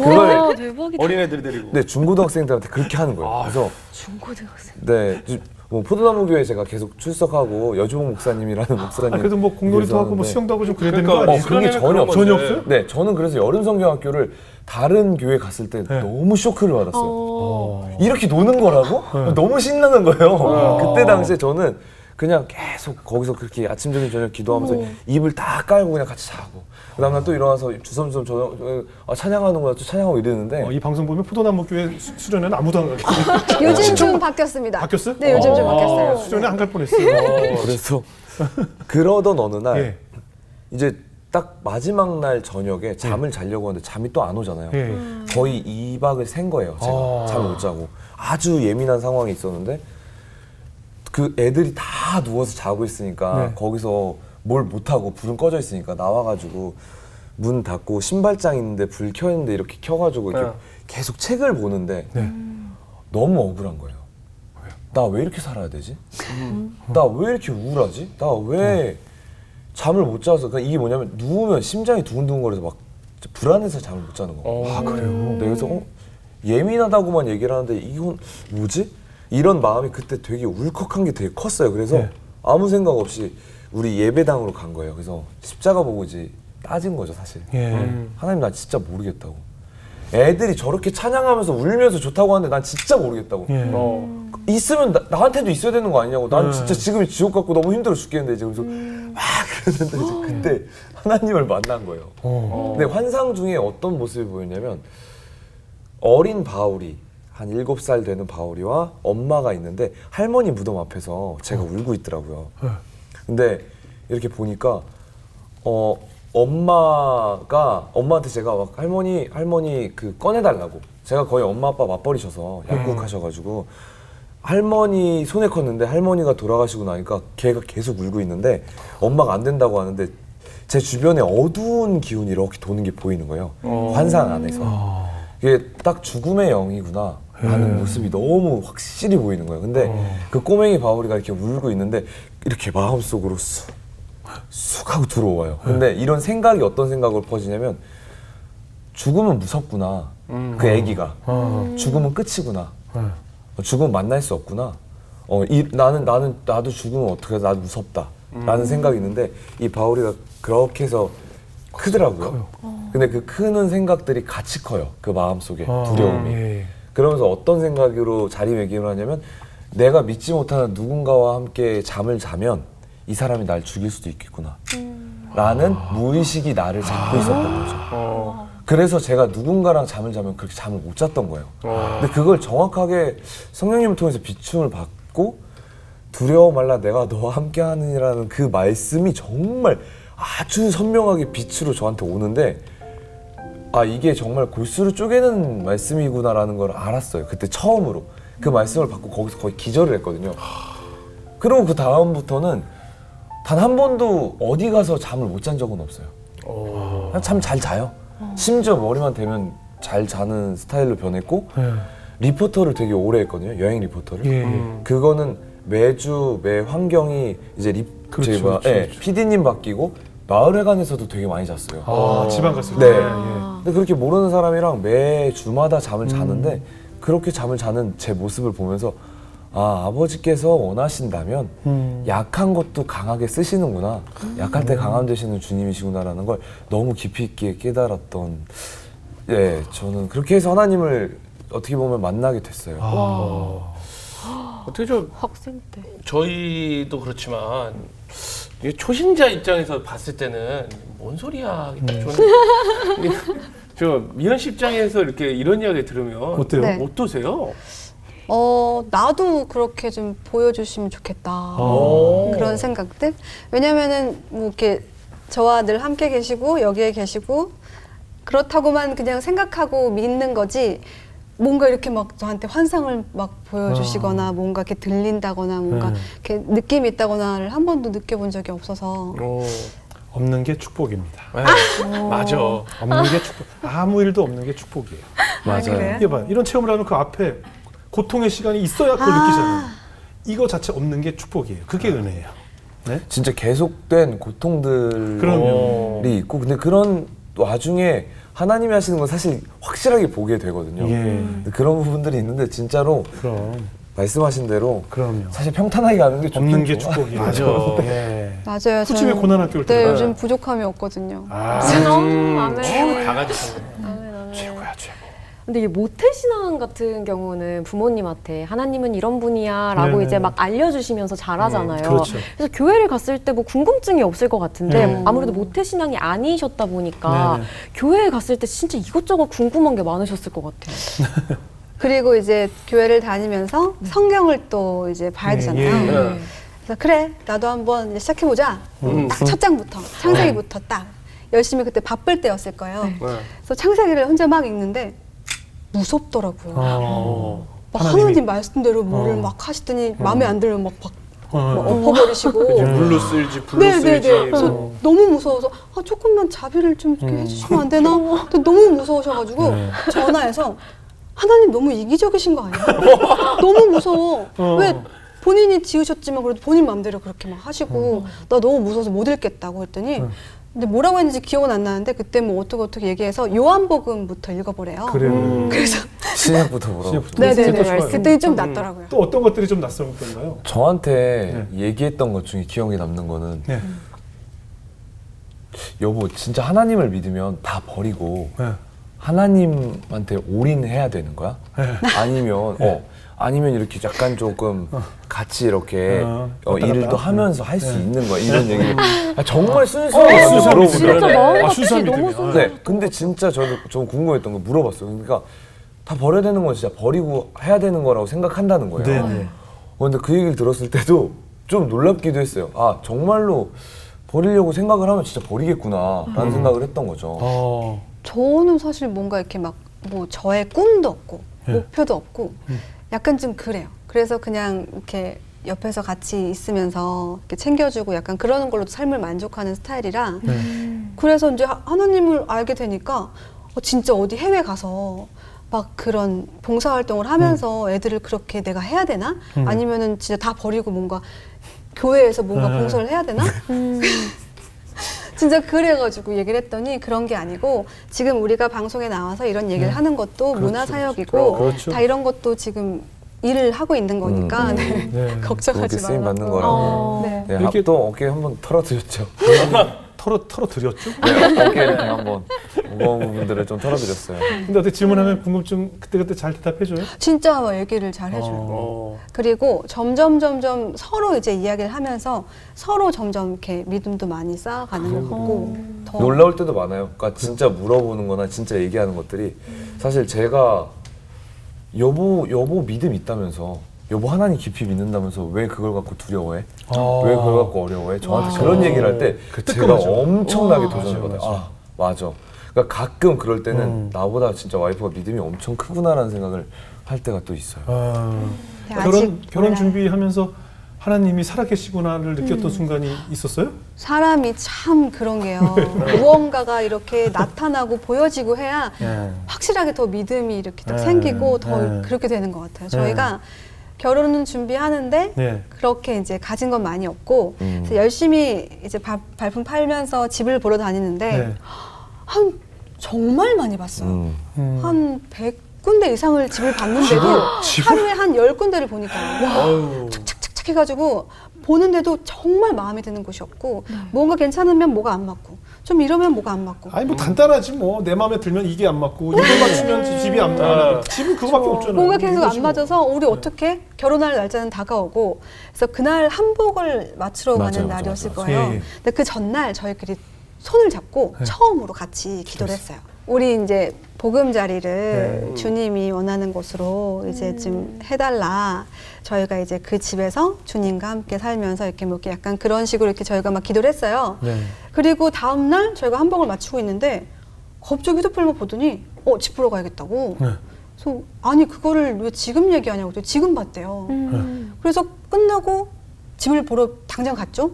와, 대박이다. 어린애들 데리고. 네, 중고등학생들한테 그렇게 하는 거예요. 그래서 중고등학생. 네, 뭐 포도나무 교회 제가 계속 출석하고 여주봉 목사님이라는 목사님. 그래도 뭐 공놀이도 하고 뭐 수영도 하고 좀 그래야 되는 거 아니에요? 그런 게 전혀 없어요. 전혀 없어요? 네, 저는 그래서 여름성경학교를 다른 교회 갔을 때 너무 쇼크를 받았어요. 이렇게 노는 거라고? 너무 신나는 거예요. 그때 당시에 저는 그냥 계속 거기서 그렇게 아침, 점심, 저녁 기도하면서 이불 다 깔고 그냥 같이 자고 그 다음날 또 일어나서 주섬주섬 찬양하는구나 또 찬양하고 이랬는데 이 방송 보면 포도나무 교회 수련회는 아무도 안 가겠어요. 요즘 좀 바뀌었습니다. 바뀌었어요? 네, 요즘 좀 바뀌었어요. 수련회 안 갈 뻔했어요. 그래서 그러던 어느 날 예. 이제 딱 마지막 날 저녁에 잠을 자려고 하는데 잠이 또 안 오잖아요. 예. 거의 2박을 샌 거예요. 제가 잠을 못 자고 아주 예민한 상황이 있었는데 그 애들이 다 누워서 자고 있으니까 거기서 뭘 못하고 불은 꺼져 있으니까 나와가지고 문 닫고 신발장 있는데 불 켜있는데 이렇게 켜가지고 이렇게 계속 책을 보는데 너무 억울한 거예요. 나 왜 이렇게 살아야 되지? 나 왜 이렇게 우울하지? 나 왜 잠을 못 자서 그러니까 이게 뭐냐면 누우면 심장이 두근두근거려서 막 불안해서 잠을 못 자는 거예요. 아, 그래요? 네, 그래서 예민하다고만 얘기를 하는데 이건 뭐지? 이런 마음이 그때 되게 울컥한 게 되게 컸어요. 그래서 아무 생각 없이 우리 예배당으로 간 거예요. 그래서 십자가 보고 이제 따진 거죠, 사실. 하나님 나 진짜 모르겠다고. 애들이 저렇게 찬양하면서 울면서 좋다고 하는데 난 진짜 모르겠다고. 있으면 나한테도 있어야 되는 거 아니냐고. 난 진짜 지금이 지옥 같고 너무 힘들어 죽겠는데 이제 그래서 막 그랬는데 이제 그때 하나님을 만난 거예요. 근데 환상 중에 어떤 모습이 보였냐면 어린 바울이 한 7살 되는 바울이와 엄마가 있는데 할머니 무덤 앞에서 제가 울고 있더라고요. 근데 이렇게 보니까 엄마한테 제가 막 할머니 그 꺼내달라고 제가 거의 엄마 아빠 맞벌이셔서 약국하셔가지고 할머니 손에 컸는데 할머니가 돌아가시고 나니까 걔가 계속 울고 있는데 엄마가 안 된다고 하는데 제 주변에 어두운 기운이 이렇게 도는 게 보이는 거예요. 환상 안에서. 이게 딱 죽음의 영이구나 라는 모습이 너무 확실히 보이는 거예요. 근데 그 꼬맹이 바울이가 이렇게 울고 있는데 이렇게 마음속으로 쑥 하고 들어와요. 근데 이런 생각이 어떤 생각으로 퍼지냐면 죽음은 무섭구나. 그 애기가. 죽음은 끝이구나. 죽음은 만날 수 없구나. 나도 죽으면 어떻게 나도 무섭다. 라는 생각이 있는데 이 바울이가 그렇게 해서 크더라고요. 근데 그 크는 생각들이 같이 커요. 그 마음속에 두려움이. 예. 그러면서 어떤 생각으로 자리매김을 하냐면 내가 믿지 못하는 누군가와 함께 잠을 자면 이 사람이 날 죽일 수도 있겠구나. 라는 무의식이 나를 잡고 있었던 거죠. 그래서 제가 누군가랑 잠을 자면 그렇게 잠을 못 잤던 거예요. 근데 그걸 정확하게 성령님을 통해서 비춤을 받고 두려워 말라 내가 너와 함께 하느니라는 그 말씀이 정말 아주 선명하게 빛으로 저한테 오는데 아 이게 정말 골수를 쪼개는 말씀이구나라는 걸 알았어요. 그때 처음으로 그 말씀을 받고 거기서 거의 기절을 했거든요. 그리고 그 다음부터는 단 한 번도 어디 가서 잠을 못 잔 적은 없어요. 그냥 잠 잘 자요. 심지어 머리만 대면 잘 자는 스타일로 변했고 리포터를 되게 오래 했거든요. 여행 리포터를. 예. 그거는 매주 매 환경이 이제 그렇죠. PD님 바뀌고 마을회관에서도 되게 많이 잤어요. 지방 갔을 네. 때. 근데 그렇게 모르는 사람이랑 매 주마다 잠을 자는데 그렇게 잠을 자는 제 모습을 보면서 아 아버지께서 원하신다면 약한 것도 강하게 쓰시는구나. 약할 때 강함 되시는 주님이시구나라는 걸 너무 깊이 있게 깨달았던 저는 그렇게 해서 하나님을 어떻게 보면 만나게 됐어요. 어떻게 좀 학생 때. 저희도 그렇지만 이게 초신자 입장에서 봤을 때는 뭔 소리야. 저 미연 씨 입장에서 이렇게 이런 이야기 들으면 어때요? 네. 어떠세요? 나도 그렇게 좀 보여주시면 좋겠다. 그런 생각들. 왜냐면은 뭐 이렇게 저와 늘 함께 계시고 여기에 계시고 그렇다고만 그냥 생각하고 믿는 거지. 뭔가 이렇게 막 저한테 환상을 막 보여주시거나 뭔가 이렇게 들린다거나 뭔가 이렇게 느낌이 있다거나를 한 번도 느껴본 적이 없어서. 없는 게 축복입니다. 맞아. 없는 게 축복. 아무 일도 없는 게 축복이에요. 그래요? 이게 봐요. 이런 체험을 하면 그 앞에 고통의 시간이 있어야 그걸 느끼잖아요. 이거 자체 없는 게 축복이에요. 그게 은혜예요. 네? 진짜 계속된 고통들이 그럼요. 있고 근데 그런 와중에 하나님이 하시는 건 사실 확실하게 보게 되거든요. 예. 근데 그런 부분들이 있는데 진짜로 그럼. 말씀하신 대로 그럼요. 사실 평탄하게 가는 게 없는 게 좋겠죠. 축복이에요. 맞아. 예. 맞아요. 굳이 저는 왜 고난 학교를 네, 들어가요? 요즘 부족함이 없거든요. 아멘. 다 가지고. 최고야, 최고. 근데 이게 모태신앙 같은 경우는 부모님한테 하나님은 이런 분이야 라고 네네. 이제 막 알려주시면서 잘하잖아요. 그렇죠. 그래서 교회를 갔을 때 뭐 궁금증이 없을 것 같은데 네. 아무래도 모태신앙이 아니셨다 보니까 네네. 교회에 갔을 때 진짜 이것저것 궁금한 게 많으셨을 것 같아요. 그리고 이제 교회를 다니면서 성경을 또 이제 봐야 되잖아요. 예. 네. 그래서 그래 나도 한번 이제 시작해보자. 딱 첫 장부터 창세기부터 딱 열심히 그때 바쁠 때였을 거예요. 그래서 창세기를 혼자 막 읽는데 무섭더라고요. 막 하나님 말씀대로 뭐를 막 하시더니 마음에 안 들면 막 엎어버리시고. 물로 쓸지 불로 네네네. 쓸지. 그래서 너무 무서워서 조금만 자비를 좀 이렇게 해주시면 안 되나? 근데 너무 무서우셔가지고 전화해서 하나님 너무 이기적이신 거 아니야? 너무 무서워. 왜 본인이 지으셨지만 그래도 본인 마음대로 그렇게 막 하시고 나 너무 무서워서 못 읽겠다고 했더니 근데 뭐라고 했는지 기억은 안 나는데 그때 뭐 어떻게 얘기해서 요한복음부터 읽어보래요. 그래요. 그래서 신약부터 물어. 시작부터. 네네네. 진짜 좋아요. 그때는 좀 낫더라고요. 또 어떤 것들이 좀 낯설었던가요? 저한테 얘기했던 것 중에 기억에 남는 거는 네. 여보 진짜 하나님을 믿으면 다 버리고 네. 하나님한테 올인해야 되는 거야? 아니면 이렇게 약간 조금 같이 이렇게 왔다 일을 갔다. 또 하면서 할 수 있는 거야 이런 얘기를 순수한 정말 순수하게 믿음. 진짜 물어보더라고요. 마음같이 순수한 너무 믿음이야. 순수. 네, 근데 진짜 저는 궁금했던 거 물어봤어요. 그러니까 다 버려야 되는 건 진짜 버리고 해야 되는 거라고 생각한다는 거예요. 네네. 근데 그 얘기를 들었을 때도 좀 놀랍기도 했어요. 아 정말로 버리려고 생각을 하면 진짜 버리겠구나라는 생각을 했던 거죠. 어. 저는 사실 뭔가 이렇게 막 뭐 저의 꿈도 없고 예. 목표도 없고 약간 좀 그래요. 그래서 그냥 이렇게 옆에서 같이 있으면서 이렇게 챙겨주고 약간 그러는 걸로 삶을 만족하는 스타일이라 그래서 이제 하나님을 알게 되니까 진짜 어디 해외 가서 막 그런 봉사활동을 하면서 애들을 그렇게 내가 해야 되나? 아니면은 진짜 다 버리고 뭔가 교회에서 뭔가 네. 봉사를 해야 되나? 진짜 그래가지고 얘기를 했더니 그런 게 아니고 지금 우리가 방송에 나와서 이런 얘기를 하는 것도 문화사역이고 그렇죠. 다 이런 것도 지금 일을 하고 있는 거니까 네. 네. 걱정하지 그렇게 쓰임 말라고. 받는 거라고. 네. 네, 이렇게- 또 어깨 한번 털어드렸죠. 털어드렸죠? 네, 어깨 한번 무거운 부분들을 좀 털어드렸어요. 근데 어떻게 질문하면 궁금증 그때그때 잘 대답해줘요? 진짜 막 얘기를 잘 해줘요. 어. 그리고 점점 서로 이제 이야기를 하면서 서로 점점 이렇게 믿음도 많이 쌓아가는 것 같고 더 놀라울 때도 많아요. 그러니까 진짜 물어보는 거나 진짜 얘기하는 것들이 사실 제가 여보 믿음 있다면서 여보 하나님 깊이 믿는다면서 왜 그걸 갖고 두려워해? 왜 그걸 갖고 어려워해? 저한테 그런 얘기를 할 때 제가 뜨끔하죠. 엄청나게 맞아요, 도전을 받아요. 맞아요. 아 맞아. 그러니까 가끔 그럴 때는 나보다 진짜 와이프가 믿음이 엄청 크구나라는 생각을 할 때가 또 있어요. 네, 결혼 아직 몰라요. 준비하면서 하나님이 살아계시구나를 느꼈던 순간이 있었어요? 사람이 참 그런 게요. 무언가가 이렇게 나타나고 보여지고 해야 네. 확실하게 더 믿음이 이렇게 딱 네. 생기고 더 네. 그렇게 되는 것 같아요. 저희가 결혼은 준비하는데 네. 그렇게 이제 가진 건 많이 없고 그래서 열심히 이제 발품 팔면서 집을 보러 다니는데 네. 한 정말 많이 봤어요. 한 100군데 이상을 집을 봤는데도 하루에 한 10군데를 보니까 와 아유. 착착착착 해가지고 보는데도 정말 마음에 드는 곳이 없고 뭔가 괜찮으면 뭐가 안 맞고 좀 이러면 뭐가 안 맞고 아니 뭐 간단하지 뭐 내 마음에 들면 이게 안 맞고 이거 맞추면 집이 안 맞아. 집은 그거밖에 없잖아요. 뭔가 계속 이거지 안 뭐. 맞아서 우리 어떻게 결혼할 날짜는 다가오고 그래서 그날 한복을 맞추러 맞아요, 가는 맞아요, 날이었을 맞아요. 거예요. 예, 예. 근데 그 전날 저희끼리 손을 잡고 처음으로 같이 기도를 했어요. 우리 이제 보금자리를 주님이 원하는 곳으로 이제 좀 해달라. 저희가 이제 그 집에서 주님과 함께 살면서 이렇게 뭐 이렇게 약간 그런 식으로 이렇게 저희가 막 기도를 했어요. 네. 그리고 다음날 저희가 한복을 맞추고 있는데 갑자기 휴대폰을 보더니 집 보러 가야겠다고. 네. 그래서 아니 그거를 왜 지금 얘기하냐고 그랬더니 지금 봤대요. 그래서 끝나고 집을 보러 당장 갔죠.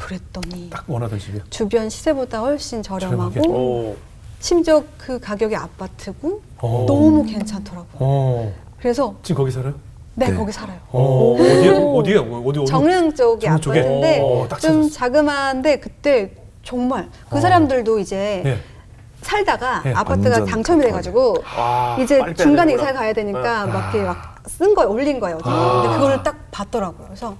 그랬더니 딱 원하던 집이요. 주변 시세보다 훨씬 저렴하게? 저렴하고 오. 심지어 그 가격의 아파트고 어. 너무 괜찮더라고요. 그래서 지금 거기 살아요? 네, 네. 거기 살아요. 어디에? 어디? 정릉 쪽이 정릉 쪽에? 아파트인데 딱 좀 찾았어. 자그마한데 그때 정말 그 사람들도 이제 네. 살다가 네. 아파트가 완전 당첨이 돼가지고 아, 이제 빨리 빼야 중간에 되는구나. 이사를 가야 되니까 막 이렇게 막 쓴 거예요, 올린 거예요. 근데 그거를 딱 봤더라고요. 그래서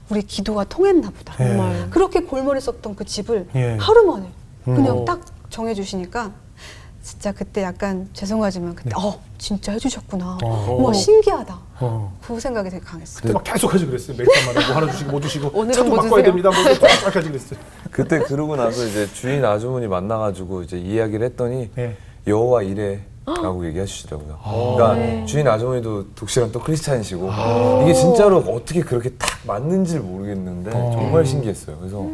우리 기도가 통했나 보다. 네. 정말. 그렇게 골머리 썼던 그 집을 예. 하루 만에 그냥 오. 딱 정해주시니까 진짜 그때 약간 죄송하지만 그때 진짜 해주셨구나. 우와 신기하다. 그 생각이 되게 강했어요. 그때 막 계속 하지 그랬어요. 매일 밤마다 뭐 하나 주시고 뭐 주시고 오늘은 차도 뭐 바꿔야 주세요? 됩니다. 뭐 쫙까지 그랬어요. 그때 그러고 나서 이제 주인 아주머니 만나가지고 이제 이야기를 했더니 네. 여호와 이래라고 얘기하시더라고요. 그러니까 주인 아주머니도 독실한 또 크리스찬이시고 이게 진짜로 어떻게 그렇게 딱 맞는지를 모르겠는데 정말 신기했어요. 그래서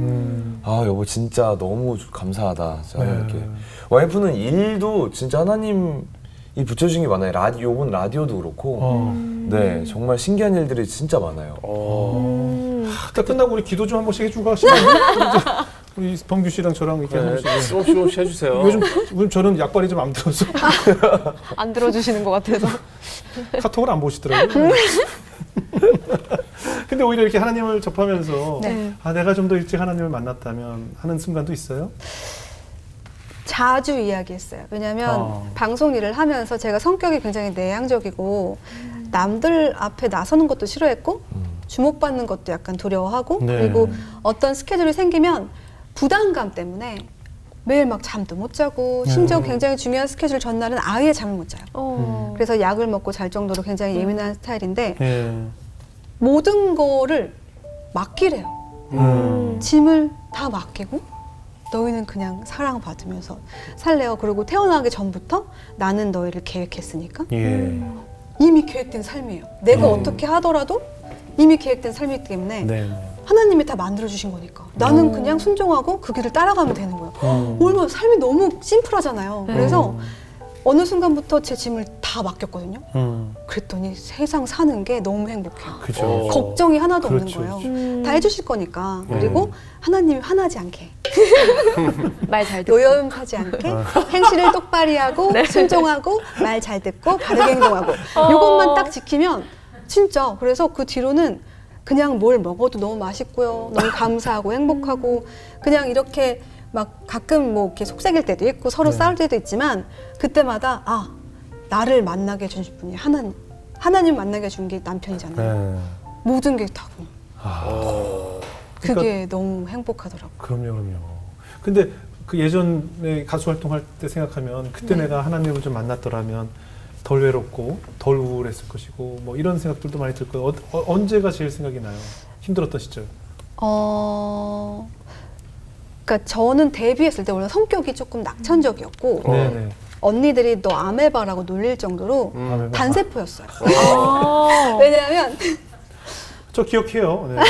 여보 진짜 너무 감사하다. 진짜 네. 이렇게 와이프는 일도 진짜 하나님이 붙여주신 게 많아요. 요번 라디오도 그렇고 네 정말 신기한 일들이 진짜 많아요. 딱 끝나고 우리 기도 좀 한 번씩 해주고 하시면 우리 범규 씨랑 저랑 이렇게 한 네, 번씩. 조금씩 해주세요. 요즘 저는 약발이 좀 안 들어서 안 들어주시는 것 같아서. 카톡을 안 보시더라고요. 근데 오히려 이렇게 하나님을 접하면서 네. 내가 좀 더 일찍 하나님을 만났다면 하는 순간도 있어요? 자주 이야기했어요. 왜냐하면 방송 일을 하면서 제가 성격이 굉장히 내향적이고 남들 앞에 나서는 것도 싫어했고 주목받는 것도 약간 두려워하고 네. 그리고 어떤 스케줄이 생기면 부담감 때문에 매일 막 잠도 못 자고 심지어 굉장히 중요한 스케줄 전날은 아예 잠을 못 자요. 그래서 약을 먹고 잘 정도로 굉장히 예민한 스타일인데 예. 모든 거를 맡기래요. 짐을 다 맡기고 너희는 그냥 사랑받으면서 살래요. 그리고 태어나기 전부터 나는 너희를 계획했으니까 예. 이미 계획된 삶이에요. 내가 어떻게 하더라도 이미 계획된 삶이기 때문에 네. 하나님이 다 만들어주신 거니까 나는 그냥 순종하고 그 길을 따라가면 되는 거예요. 얼마나 삶이 너무 심플하잖아요. 그래서 어느 순간부터 제 짐을 다 맡겼거든요. 그랬더니 세상 사는 게 너무 행복해요. 그죠. 걱정이 하나도 그렇죠. 없는 거예요. 다 해주실 거니까. 그리고 하나님이 화나지 않게, 말 잘 듣고. 노여움하지 않게, 행실을 똑바리 하고, 순종하고, 말 잘 듣고, 바르게 행동하고. 요것만 딱 지키면 진짜 그래서 그 뒤로는 그냥 뭘 먹어도 너무 맛있고요. 너무 감사하고 행복하고 그냥 이렇게 막 가끔 뭐 이렇게 속삭일 때도 있고 서로 네. 싸울 때도 있지만 그때마다 아 나를 만나게 해주신 분이 하나님 만나게 해준 게 남편이잖아요. 네. 모든 게 다고 아, 그게 너무 행복하더라고요. 그럼요. 근데 그 예전에 가수 활동할 때 생각하면 그때 네. 내가 하나님을 좀 만났더라면 덜 외롭고 덜 우울했을 것이고 뭐 이런 생각들도 많이 들 거예요. 언제가 제일 생각이 나요? 힘들었던 시절. 그러니까 저는 데뷔했을 때 원래 성격이 조금 낙천적이었고 네네. 언니들이 너 아메바라고 놀릴 정도로 아메바. 단세포였어요. 아. 왜냐하면 저 기억해요. 네.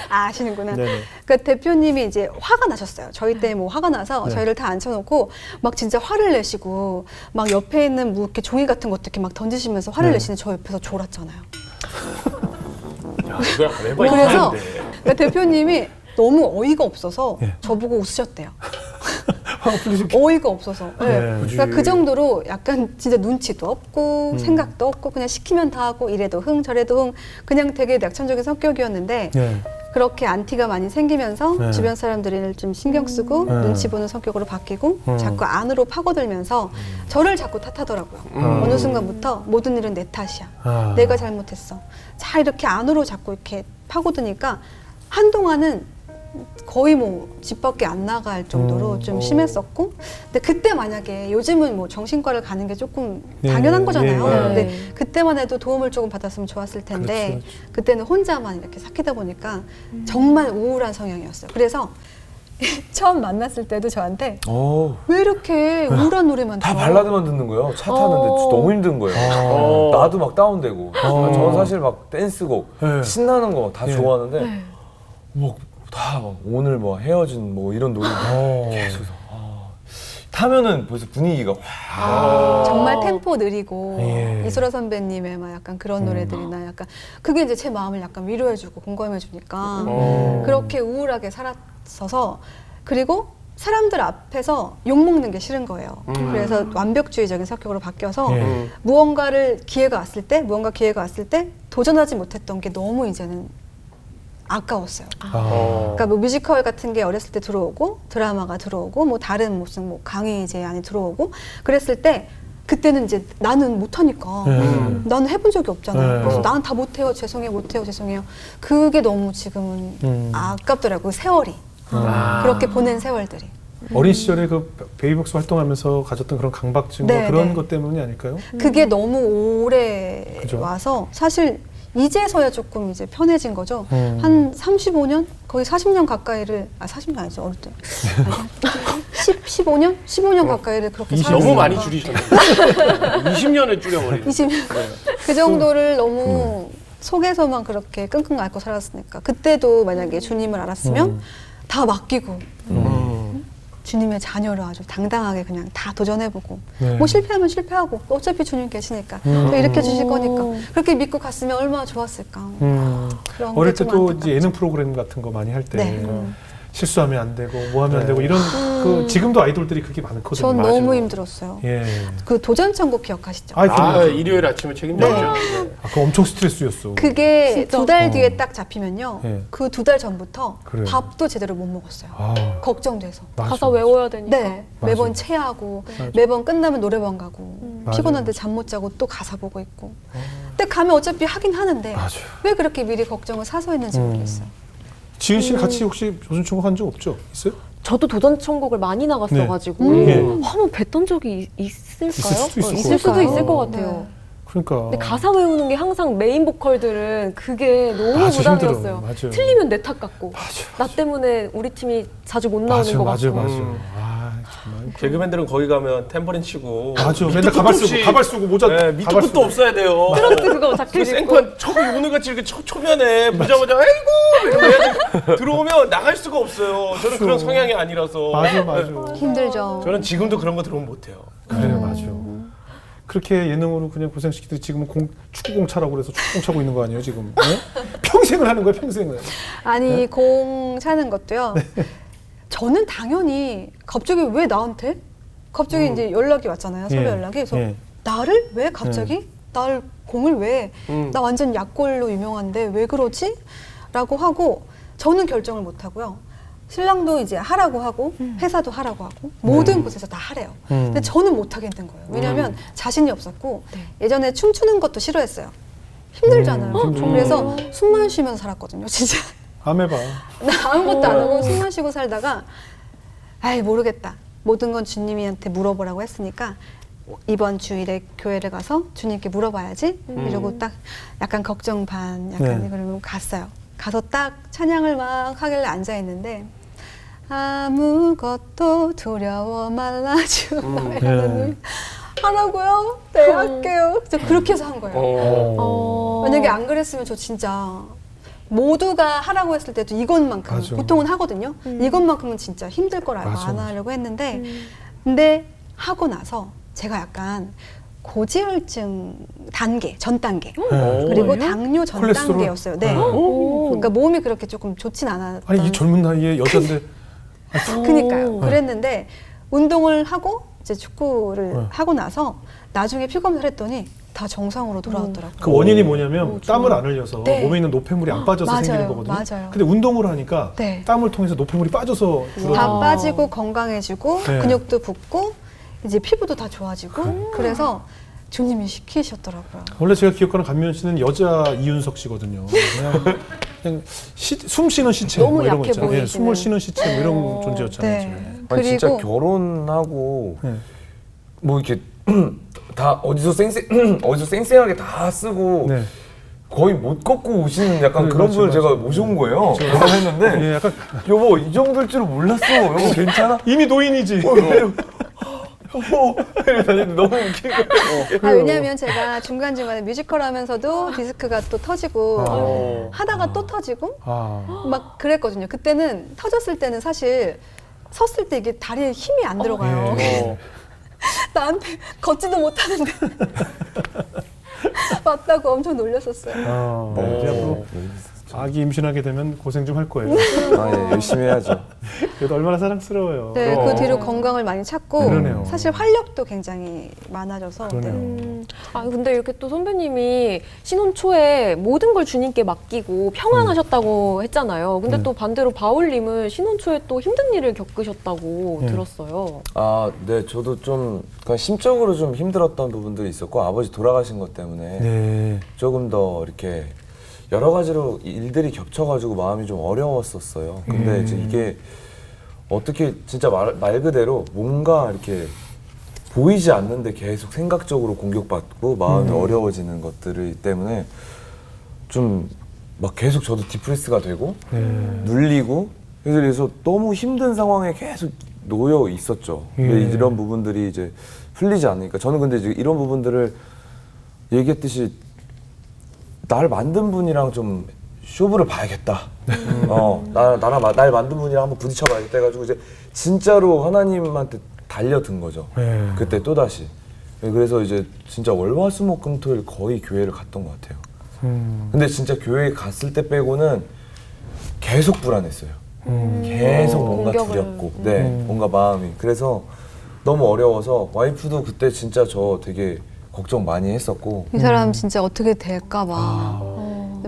아시는구나. 네네. 그 대표님이 이제 화가 나셨어요. 저희 때 뭐 화가 나서 네. 저희를 다 앉혀놓고 막 진짜 화를 내시고 막 옆에 있는 뭐 이렇게 종이 같은 것도 이렇게 막 던지시면서 화를 네. 내시는데 저 옆에서 졸았잖아요. 야, 이걸 안 해봐. 그래서 이상한데. 그 대표님이 너무 어이가 없어서 예. 저보고 웃으셨대요. 화가 풀리실 어이가 없어서. 네. 네. 그러니까 그 정도로 약간 진짜 눈치도 없고 생각도 없고 그냥 시키면 다 하고 이래도 흥 저래도 흥 그냥 되게 낙천적인 성격이었는데 네. 그렇게 안티가 많이 생기면서 네. 주변 사람들을 좀 신경 쓰고 네. 눈치 보는 성격으로 바뀌고 자꾸 안으로 파고들면서 저를 자꾸 탓하더라고요. 어느 순간부터 모든 일은 내 탓이야. 아. 내가 잘못했어. 자 이렇게 안으로 자꾸 이렇게 파고드니까 한동안은 거의 뭐 집 밖에 안 나갈 정도로 좀 심했었고 근데 그때 만약에 요즘은 뭐 정신과를 가는 게 조금 예, 당연한 거잖아요. 예, 예. 근데 그때만 해도 도움을 조금 받았으면 좋았을 텐데 그렇죠, 그때는 혼자만 이렇게 삭히다 보니까 정말 우울한 성향이었어요. 그래서 처음 만났을 때도 저한테 왜 이렇게 우울한 노래만 다 들어? 발라드만 듣는 거예요. 차 타는데 너무 힘든 거예요. 나도 막 다운되고. 저는 사실 막 댄스곡, 네. 신나는 거 다 네. 좋아하는데 뭐 다 오늘 뭐 헤어진 뭐 이런 노래 계속 타면은 벌써 분위기가 확. 정말 템포 느리고 예. 이소라 선배님의 막 약간 그런 노래들이나 약간 그게 이제 제 마음을 약간 위로해주고 공감해주니까 그렇게 우울하게 살았어서 그리고 사람들 앞에서 욕 먹는 게 싫은 거예요. 그래서 완벽주의적인 성격으로 바뀌어서 예. 무언가 기회가 왔을 때 도전하지 못했던 게 너무 이제는 아까웠어요. 그러니까 뭐 뮤지컬 같은 게 어렸을 때 들어오고 드라마가 들어오고 뭐 다른 무슨 뭐 강의 이제 안에 들어오고 그랬을 때 그때는 이제 나는 못하니까 나는 해본 적이 없잖아요. 네. 그래서 나는 다 못해요. 죄송해요. 못해요. 죄송해요. 그게 너무 지금은 아깝더라고요. 세월이. 그렇게 보낸 세월들이. 어린 시절에 그 베이비복스 활동하면서 가졌던 그런 강박증 네, 뭐 그런 네. 것 때문이 아닐까요? 그게 너무 오래 그죠. 와서 사실 이제서야 조금 이제 편해진 거죠. 한 35년? 거의 40년 가까이를 40년 아니죠. 어릴 때. 15년? 15년 가까이를 그렇게 살았어요. 너무 많이 줄이셨네. 20년을 줄여버리네. 20년. 그 정도를 너무 속에서만 그렇게 끙끙 앓고 살았으니까 그때도 만약에 주님을 알았으면 다 맡기고 주님의 자녀로 아주 당당하게 그냥 다 도전해보고 네. 뭐 실패하면 실패하고 어차피 주님 계시니까 또 이렇게 주실 거니까 그렇게 믿고 갔으면 얼마나 좋았을까. 그런 어릴 게 좀 때도 안타깝죠. 이제 예능 프로그램 같은 거 많이 할 때 네. 실수하면 안 되고 뭐 하면 안 되고 이런 그 지금도 아이돌들이 그렇게 많거든요. 전 맞아요. 너무 힘들었어요. 예. 그 도전천국 기억하시죠? 그럼요. 일요일 아침에 책임졌죠. 네. 그거 엄청 스트레스였어. 그게 진짜? 2달 뒤에 딱 잡히면요. 예. 그 2달 전부터 그래요. 밥도 제대로 못 먹었어요. 아, 걱정돼서. 맞아. 가사 외워야 되니까. 네, 맞아. 매번 체하고 맞아. 매번 끝나면 노래방 가고 맞아. 피곤한데 잠 못 자고 또 가사 보고 있고. 근데 가면 어차피 하긴 하는데 맞아. 왜 그렇게 미리 걱정을 사서 했는지 모르겠어요. 지은 씨는 같이 혹시 조선천국 한 적 없죠? 있어요? 저도 도전 천국을 많이 나갔어가지고 네. 한번 뵀던 적이 있을까요? 있을 수도 있을 것 있을 것 같아요. 그러니까. 근데 가사 외우는 게 항상 메인 보컬들은 그게 너무 맞아, 부담이었어요. 힘들어. 맞아. 틀리면 내 탓 같고 맞아, 나 때문에 우리 팀이 자주 못 나오는 맞아, 것 맞아, 같고. 맞아. 아, 정말. 개그맨들은 거기 가면 탬버린 치고 맞아. 밑도 맨날 끝도 없이- 가발 쓰고 모자. 네, 밑도 가발 끝도 쓰고. 없어야 돼요. 트로트 그거 그 자켓 입고. 생판 저거 오늘같이 이렇게 초면에 보자마자 아이고 이러고 애들 들어오면 나갈 수가 없어요. 저는 그런 성향이 아니라서. 맞아, 맞아. 힘들죠. 저는 지금도 그런 거 들어오면 못해요. 그래요, 맞아. 그렇게 예능으로 그냥 고생시키듯이 지금은 축구공차라고 그래서 축구공 차고 있는 거 아니에요, 지금? 네? 평생을 하는 거예요, 평생을. 아니 공 차는 것도요. 저는 당연히 갑자기 왜 나한테? 갑자기 이제 연락이 왔잖아요. 섭외 예. 연락이. 그래서 예. 나를 왜 갑자기? 날 공을 왜? 나 완전 약골로 유명한데 왜 그러지? 라고 하고 저는 결정을 못 하고요. 신랑도 이제 하라고 하고 회사도 하라고 하고 모든 곳에서 다 하래요. 근데 저는 못 하겠는 거예요. 왜냐하면 자신이 없었고 예전에 춤추는 것도 싫어했어요. 힘들잖아요. 힘들죠. 그래서 숨만 쉬면서 살았거든요. 진짜. 암 해봐. 나 아무것도 안 하고 숨만 쉬고 살다가 아이 모르겠다. 모든 건 주님한테 물어보라고 했으니까 이번 주일에 교회를 가서 주님께 물어봐야지. 이러고 딱 약간 걱정 반 약간 네. 그러면 갔어요. 가서 딱 찬양을 막 하길래 앉아 있는데 아무것도 두려워 말라 주마 네. 하라고요? 네 할게요. 그래서 그렇게 해서 한 거예요. 만약에 안 그랬으면 저 진짜 모두가 하라고 했을 때도 이것만큼 맞아. 보통은 하거든요. 이것만큼은 진짜 힘들 걸 알고 맞아. 안 하려고 했는데 근데 하고 나서 제가 약간 고지혈증 단계, 전 단계 그리고 당뇨 전 콜레스테롤? 단계였어요. 네. 네. 그러니까 몸이 그렇게 조금 좋진 않았던. 아니, 이 젊은 나이에 여잔데. 그니까요. 그랬는데 운동을 하고 이제 축구를 하고 나서 나중에 피 검사를 했더니 다 정상으로 돌아왔더라고요. 그 원인이 뭐냐면 땀을 안 흘려서 네. 몸에 있는 노폐물이 안 빠져서 맞아요. 생기는 거거든요. 맞아요. 근데 운동을 하니까 네. 땀을 통해서 노폐물이 빠져서 다 줄어들어요. 빠지고 건강해지고 네. 근육도 붙고 이제 피부도 다 좋아지고 그래서 주님이 시키셨더라고요. 원래 제가 기억하는 감미연 씨는 여자 이윤석 씨거든요. 그냥 숨 쉬는 시체 너무 뭐 이런 거 약해 있잖아요. 예, 보이시는. 숨을 쉬는 시체 뭐 이런 존재였잖아요. 네. 저는. 아니 진짜 그리고 결혼하고 네. 뭐 이렇게 다 어디서 쌩쌩하게 다 쓰고 네. 거의 못 걷고 오시는 약간 네, 그런 맞죠, 분을 제가 맞죠. 모셔온 거예요. 결혼했는데 예, 약간 여보 이 정도일 줄은 몰랐어. 여보 괜찮아? 이미 노인이지. 여보 이러고 다니는데 너무 웃긴 거예요. 아, 왜냐하면 제가 중간중간에 뮤지컬 하면서도 디스크가 또 터지고 하다가 또 터지고 아, 막 그랬거든요. 그때는 터졌을 때는 사실 섰을 때 이게 다리에 힘이 안 들어가요. 예. 나한테 걷지도 못하는데 맞다고 엄청 놀렸었어요. 아, 네. 이제 앞으로 아기 임신하게 되면 고생 좀 할 거예요. 아, 예, 열심히 해야죠. 그래도 얼마나 사랑스러워요. 네, 그럼. 그 뒤로 건강을 많이 찾고 그러네요. 사실 활력도 굉장히 많아져서 그러네요. 네. 아 근데 이렇게 또 선배님이 신혼 초에 모든 걸 주님께 맡기고 평안하셨다고 했잖아요. 근데 네. 또 반대로 바울님은 신혼 초에 또 힘든 일을 겪으셨다고 네. 들었어요. 아, 네, 저도 좀 그냥 심적으로 좀 힘들었던 부분들이 있었고 아버지 돌아가신 것 때문에 네. 조금 더 이렇게 여러 가지로 일들이 겹쳐가지고 마음이 좀 어려웠었어요. 근데 이제 이게 어떻게 진짜 말 그대로 뭔가 이렇게 보이지 않는데 계속 생각적으로 공격받고 마음이 어려워지는 것들 때문에 좀 막 계속 저도 디프레스가 되고 네. 눌리고 그래서 너무 힘든 상황에 계속 놓여 있었죠. 예. 이런 부분들이 이제 풀리지 않으니까 저는 근데 이제 이런 부분들을 얘기했듯이 날 만든 분이랑 좀 쇼부를 봐야겠다. 날 만든 분이랑 한번 부딪혀봐야겠다 해가지고 이제 진짜로 하나님한테 달려든 거죠. 네. 그때 또 다시. 그래서 이제 진짜 월화수목금토일 거의 교회를 갔던 것 같아요. 근데 진짜 교회 갔을 때 빼고는 계속 불안했어요. 계속 뭔가 공격을. 두렵고, 네, 뭔가 마음이. 그래서 너무 어려워서 와이프도 그때 진짜 저 되게 걱정 많이 했었고. 이 사람 진짜 어떻게 될까 봐.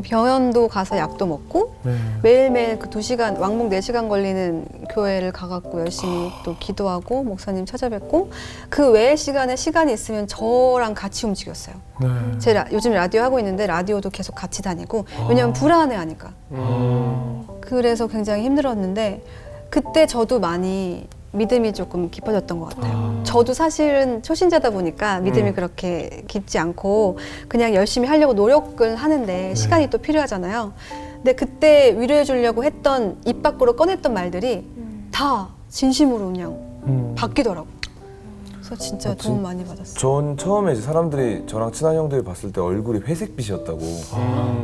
병원도 가서 약도 먹고 네. 매일매일 그 2시간, 왕복 4시간 걸리는 교회를 가갖고 열심히 또 기도하고 목사님 찾아뵙고 그 외의 시간이 있으면 저랑 같이 움직였어요. 네. 요즘 라디오 하고 있는데 라디오도 계속 같이 다니고 왜냐면 불안해하니까. 그래서 굉장히 힘들었는데 그때 저도 많이 믿음이 조금 깊어졌던 것 같아요. 저도 사실은 초신자다 보니까 믿음이 그렇게 깊지 않고 그냥 열심히 하려고 노력을 하는데 시간이 또 필요하잖아요. 근데 그때 위로해 주려고 했던 입 밖으로 꺼냈던 말들이 다 진심으로 그냥 바뀌더라고. 그래서 진짜 도움 많이 받았어요. 전 처음에 이제 사람들이 저랑 친한 형들이 봤을 때 얼굴이 회색빛이었다고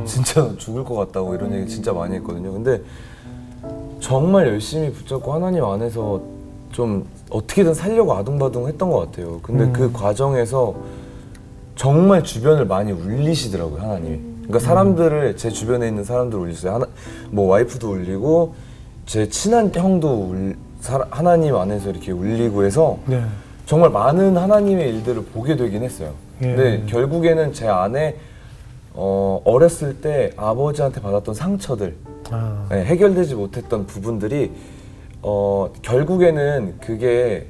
진짜 죽을 것 같다고 이런 얘기 진짜 많이 했거든요. 근데 정말 열심히 붙잡고 하나님 안에서 좀 어떻게든 살려고 아둥바둥 했던 것 같아요. 근데 그 과정에서 정말 주변을 많이 울리시더라고요, 하나님이. 그러니까 사람들을, 제 주변에 있는 사람들을 울리세요. 뭐 와이프도 울리고 제 친한 형도 하나님 안에서 이렇게 울리고 해서 네. 정말 많은 하나님의 일들을 보게 되긴 했어요. 예. 근데 결국에는 제 안에 어렸을 때 아버지한테 받았던 상처들, 네, 해결되지 못했던 부분들이 결국에는 그게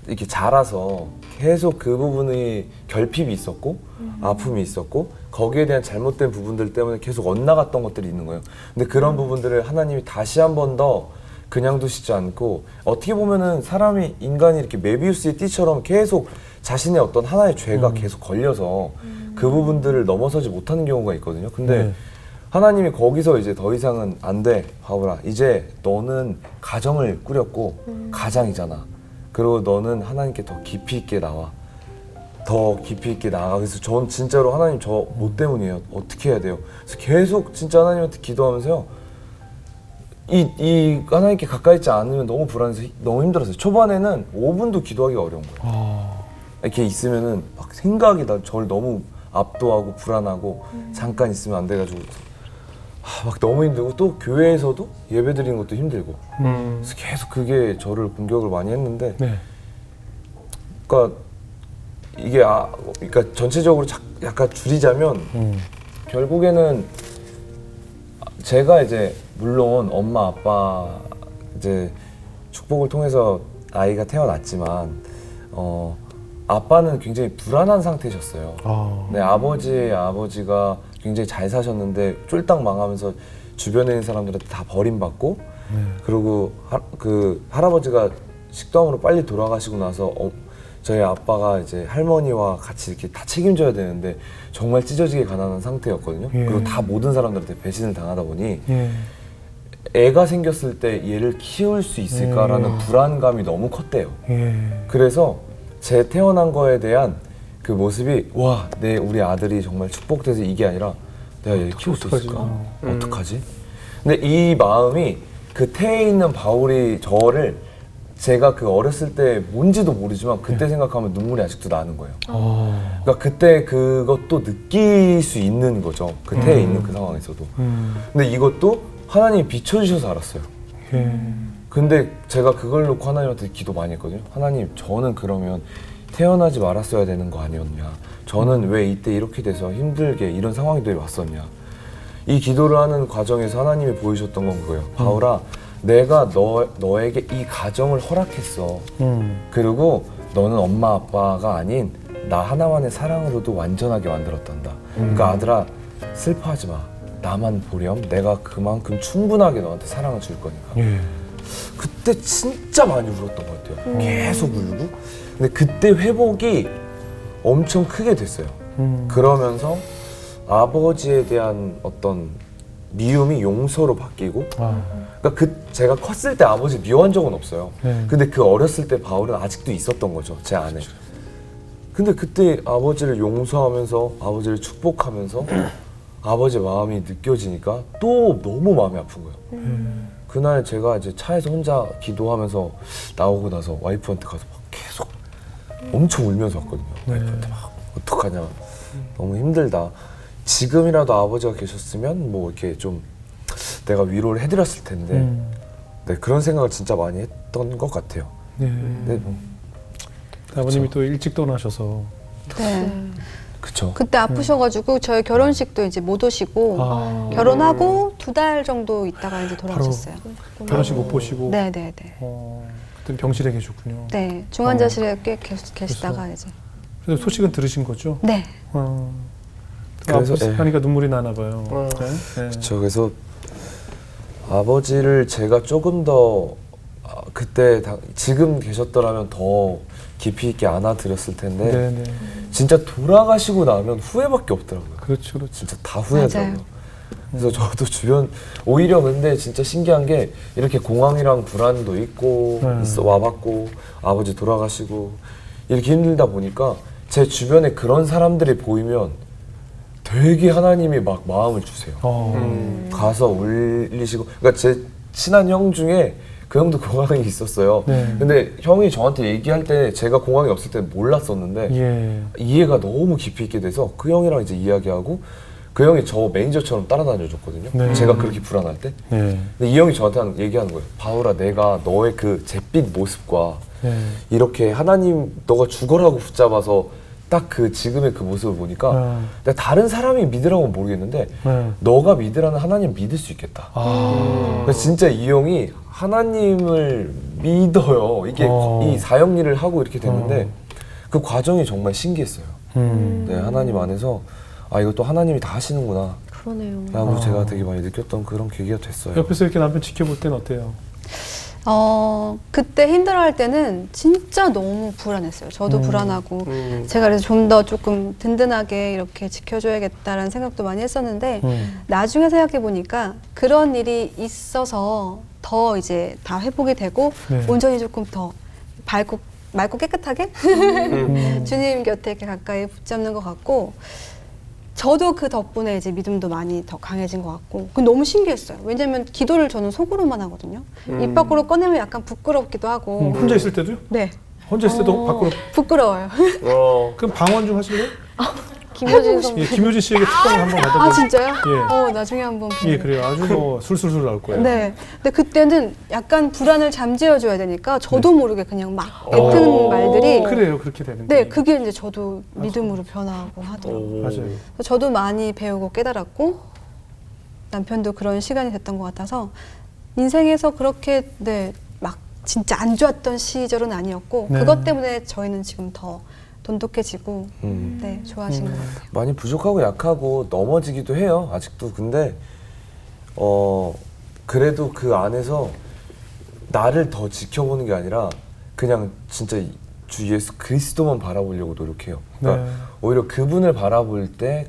이렇게 자라서 계속 그 부분이 결핍이 있었고 아픔이 있었고 거기에 대한 잘못된 부분들 때문에 계속 엇나갔던 것들이 있는 거예요. 근데 그런 부분들을 하나님이 다시 한 번 더 그냥 두시지 않고 어떻게 보면은 사람이 인간이 이렇게 메비우스의 띠처럼 계속 자신의 어떤 하나의 죄가 계속 걸려서 그 부분들을 넘어서지 못하는 경우가 있거든요. 근데 네. 하나님이 거기서 이제 더 이상은 안 돼, 바울아. 이제 너는 가정을 꾸렸고 가장이잖아. 그리고 너는 하나님께 더 깊이 있게 나와. 더 깊이 있게 나아가. 그래서 전 진짜로 하나님 저 뭐 때문이에요? 어떻게 해야 돼요? 그래서 계속 진짜 하나님한테 기도하면서요. 이 하나님께 가까이 있지 않으면 너무 불안해서 너무 힘들었어요. 초반에는 5분도 기도하기가 어려운 거예요. 이렇게 있으면은 막 생각이 저를 너무 압도하고 불안하고 잠깐 있으면 안 돼가지고 막 너무 힘들고 또 교회에서도 예배 드리는 것도 힘들고 그래서 계속 그게 저를 공격을 많이 했는데 네. 그러니까 이게 그러니까 전체적으로 약간 줄이자면 결국에는 제가 이제 물론 엄마 아빠 이제 축복을 통해서 아이가 태어났지만 아빠는 굉장히 불안한 상태셨어요. 네, 아버지가 굉장히 잘 사셨는데 쫄딱 망하면서 주변에 있는 사람들한테 다 버림받고 그리고 그 할아버지가 식도암으로 빨리 돌아가시고 나서 저희 아빠가 이제 할머니와 같이 이렇게 다 책임져야 되는데 정말 찢어지게 가난한 상태였거든요. 예. 그리고 다 모든 사람들한테 배신을 당하다 보니 예. 애가 생겼을 때 얘를 키울 수 있을까라는 불안감이 너무 컸대요. 예. 그래서 제 태어난 거에 대한 그 모습이 와, 우리 아들이 정말 축복돼서 이게 아니라 내가 얘를 키울 수 있을까? 어떡하지? 근데 이 마음이 그 태에 있는 바울이 저를 제가 그 어렸을 때 뭔지도 모르지만 그때 생각하면 눈물이 아직도 나는 거예요. 그러니까 그때 그것도 느낄 수 있는 거죠. 그 태에 있는 그 상황에서도. 근데 이것도 하나님이 비춰주셔서 알았어요. 예. 근데 제가 그걸 놓고 하나님한테 기도 많이 했거든요. 하나님, 저는 그러면 태어나지 말았어야 되는 거 아니었냐? 저는 왜 이때 이렇게 돼서 힘들게 이런 상황이 돼 왔었냐? 이 기도를 하는 과정에서 하나님이 보여주셨던 건 그거예요. 바울아, 내가 너에게 이 가정을 허락했어. 그리고 너는 엄마 아빠가 아닌 나 하나만의 사랑으로도 완전하게 만들었단다. 그러니까 아들아, 슬퍼하지 마. 나만 보렴. 내가 그만큼 충분하게 너한테 사랑을 줄 거니까. 예. 그때 진짜 많이 울었던 것 같아요. 계속 울고. 근데 그때 회복이 엄청 크게 됐어요. 그러면서 아버지에 대한 어떤 미움이 용서로 바뀌고 그러니까 제가 컸을 때 아버지 미워한 적은 없어요. 네. 근데 그 어렸을 때 바울은 아직도 있었던 거죠, 제 안에. 근데 그때 아버지를 용서하면서 아버지를 축복하면서 아버지의 마음이 느껴지니까 또 너무 마음이 아픈 거예요. 그날 제가 이제 차에서 혼자 기도하면서 나오고 나서 와이프한테 가서 막 계속 엄청 울면서 왔거든요. 와이프한테 막 어떡하냐, 너무 힘들다. 지금이라도 아버지가 계셨으면 뭐 이렇게 좀 내가 위로를 해드렸을 텐데 네, 그런 생각을 진짜 많이 했던 것 같아요. 네. 네, 뭐, 아버님이 또 일찍 떠나셔서. 네. 그쵸. 그때 아프셔가지고 저희 결혼식도 이제 못 오시고 결혼하고 2달 정도 있다가 이제 돌아가셨어요. 결혼식 못 보시고. 네네네. 그때 병실에 계셨군요. 네, 중환자실에 꽤 계시다가 이제. 그래서 소식은 들으신 거죠? 네. 그래서 그래서, 하니까 눈물이 나나 봐요. 네? 네. 그쵸. 그래서 아버지를 제가 조금 더 그때 지금 계셨더라면 더 깊이 있게 안아드렸을 텐데 네, 네. 진짜 돌아가시고 나면 후회밖에 없더라고요. 그렇죠, 그렇죠. 진짜 다 후회하더라고요. 맞아요. 그래서 저도 주변 오히려 근데 진짜 신기한 게 이렇게 공황이랑 불안도 있고 있어 와봤고 아버지 돌아가시고 이렇게 힘들다 보니까 제 주변에 그런 사람들이 보이면 되게 하나님이 막 마음을 주세요. 가서 울리시고 그러니까 제 친한 형 중에 그 형도 공황이 있었어요. 네. 근데 형이 저한테 얘기할 때 제가 공황이 없을 때 몰랐었는데 예. 이해가 너무 깊이 있게 돼서 그 형이랑 이제 이야기하고 그 형이 저 매니저처럼 따라다녀 줬거든요. 네. 제가 그렇게 불안할 때. 네. 근데 이 형이 저한테 얘기하는 거예요. 바울아, 내가 너의 그 잿빛 모습과 네. 이렇게 하나님 너가 죽어라고 붙잡아서 딱 그 지금의 그 모습을 보니까 내가 다른 사람이 믿으라고 모르겠는데 너가 믿으라는 하나님 믿을 수 있겠다. 그래서 진짜 이 형이 하나님을 믿어요. 이게 이 사형리를 하고 이렇게 됐는데 그 과정이 정말 신기했어요. 네, 하나님 안에서 아 이것도 하나님이 다 하시는구나 그러네요. 라고 제가 되게 많이 느꼈던 그런 계기가 됐어요. 옆에서 이렇게 남편 지켜볼 때는 어때요? 그때 힘들어할 때는 진짜 너무 불안했어요. 저도 불안하고 제가 그래서 좀 더 조금 든든하게 이렇게 지켜줘야겠다라는 생각도 많이 했었는데 나중에 생각해 보니까 그런 일이 있어서 더 이제 다 회복이 되고 네. 온전히 조금 더 맑고 깨끗하게 주님 곁에 이렇게 가까이 붙잡는 것 같고 저도 그 덕분에 이제 믿음도 많이 더 강해진 것 같고 그 너무 신기했어요. 왜냐면 기도를 저는 속으로만 하거든요. 입 밖으로 꺼내면 약간 부끄럽기도 하고 혼자 있을 때도요? 네 혼자 있을 때도 밖으로 부끄러워요. 그럼 방언 좀 하실래요? 김효진 예, 선배. 김효진 씨에게 특강을 한번 받아보세요. 아 진짜요? 예. 나중에 한번 예, 그래요. 아주 뭐 술술술 나올 거예요. 네. 근데 그때는 약간 불안을 잠재워줘야 되니까 저도 모르게 그냥 막 뱉은 말들이 그래요, 그렇게 되는 네, 거예요. 그게 이제 저도 믿음으로 변화하고 하더라고요. 맞아요. 그래서 저도 많이 배우고 깨달았고 남편도 그런 시간이 됐던 것 같아서 인생에서 그렇게 네, 막 진짜 안 좋았던 시절은 아니었고 네. 그것 때문에 저희는 지금 더 돈독해지고 네, 좋아진 것 같아요. 많이 부족하고 약하고 넘어지기도 해요 아직도. 근데 그래도 그 안에서 나를 더 지켜보는 게 아니라 그냥 진짜 주 예수 그리스도만 바라보려고 노력해요. 그러니까 네. 오히려 그분을 바라볼 때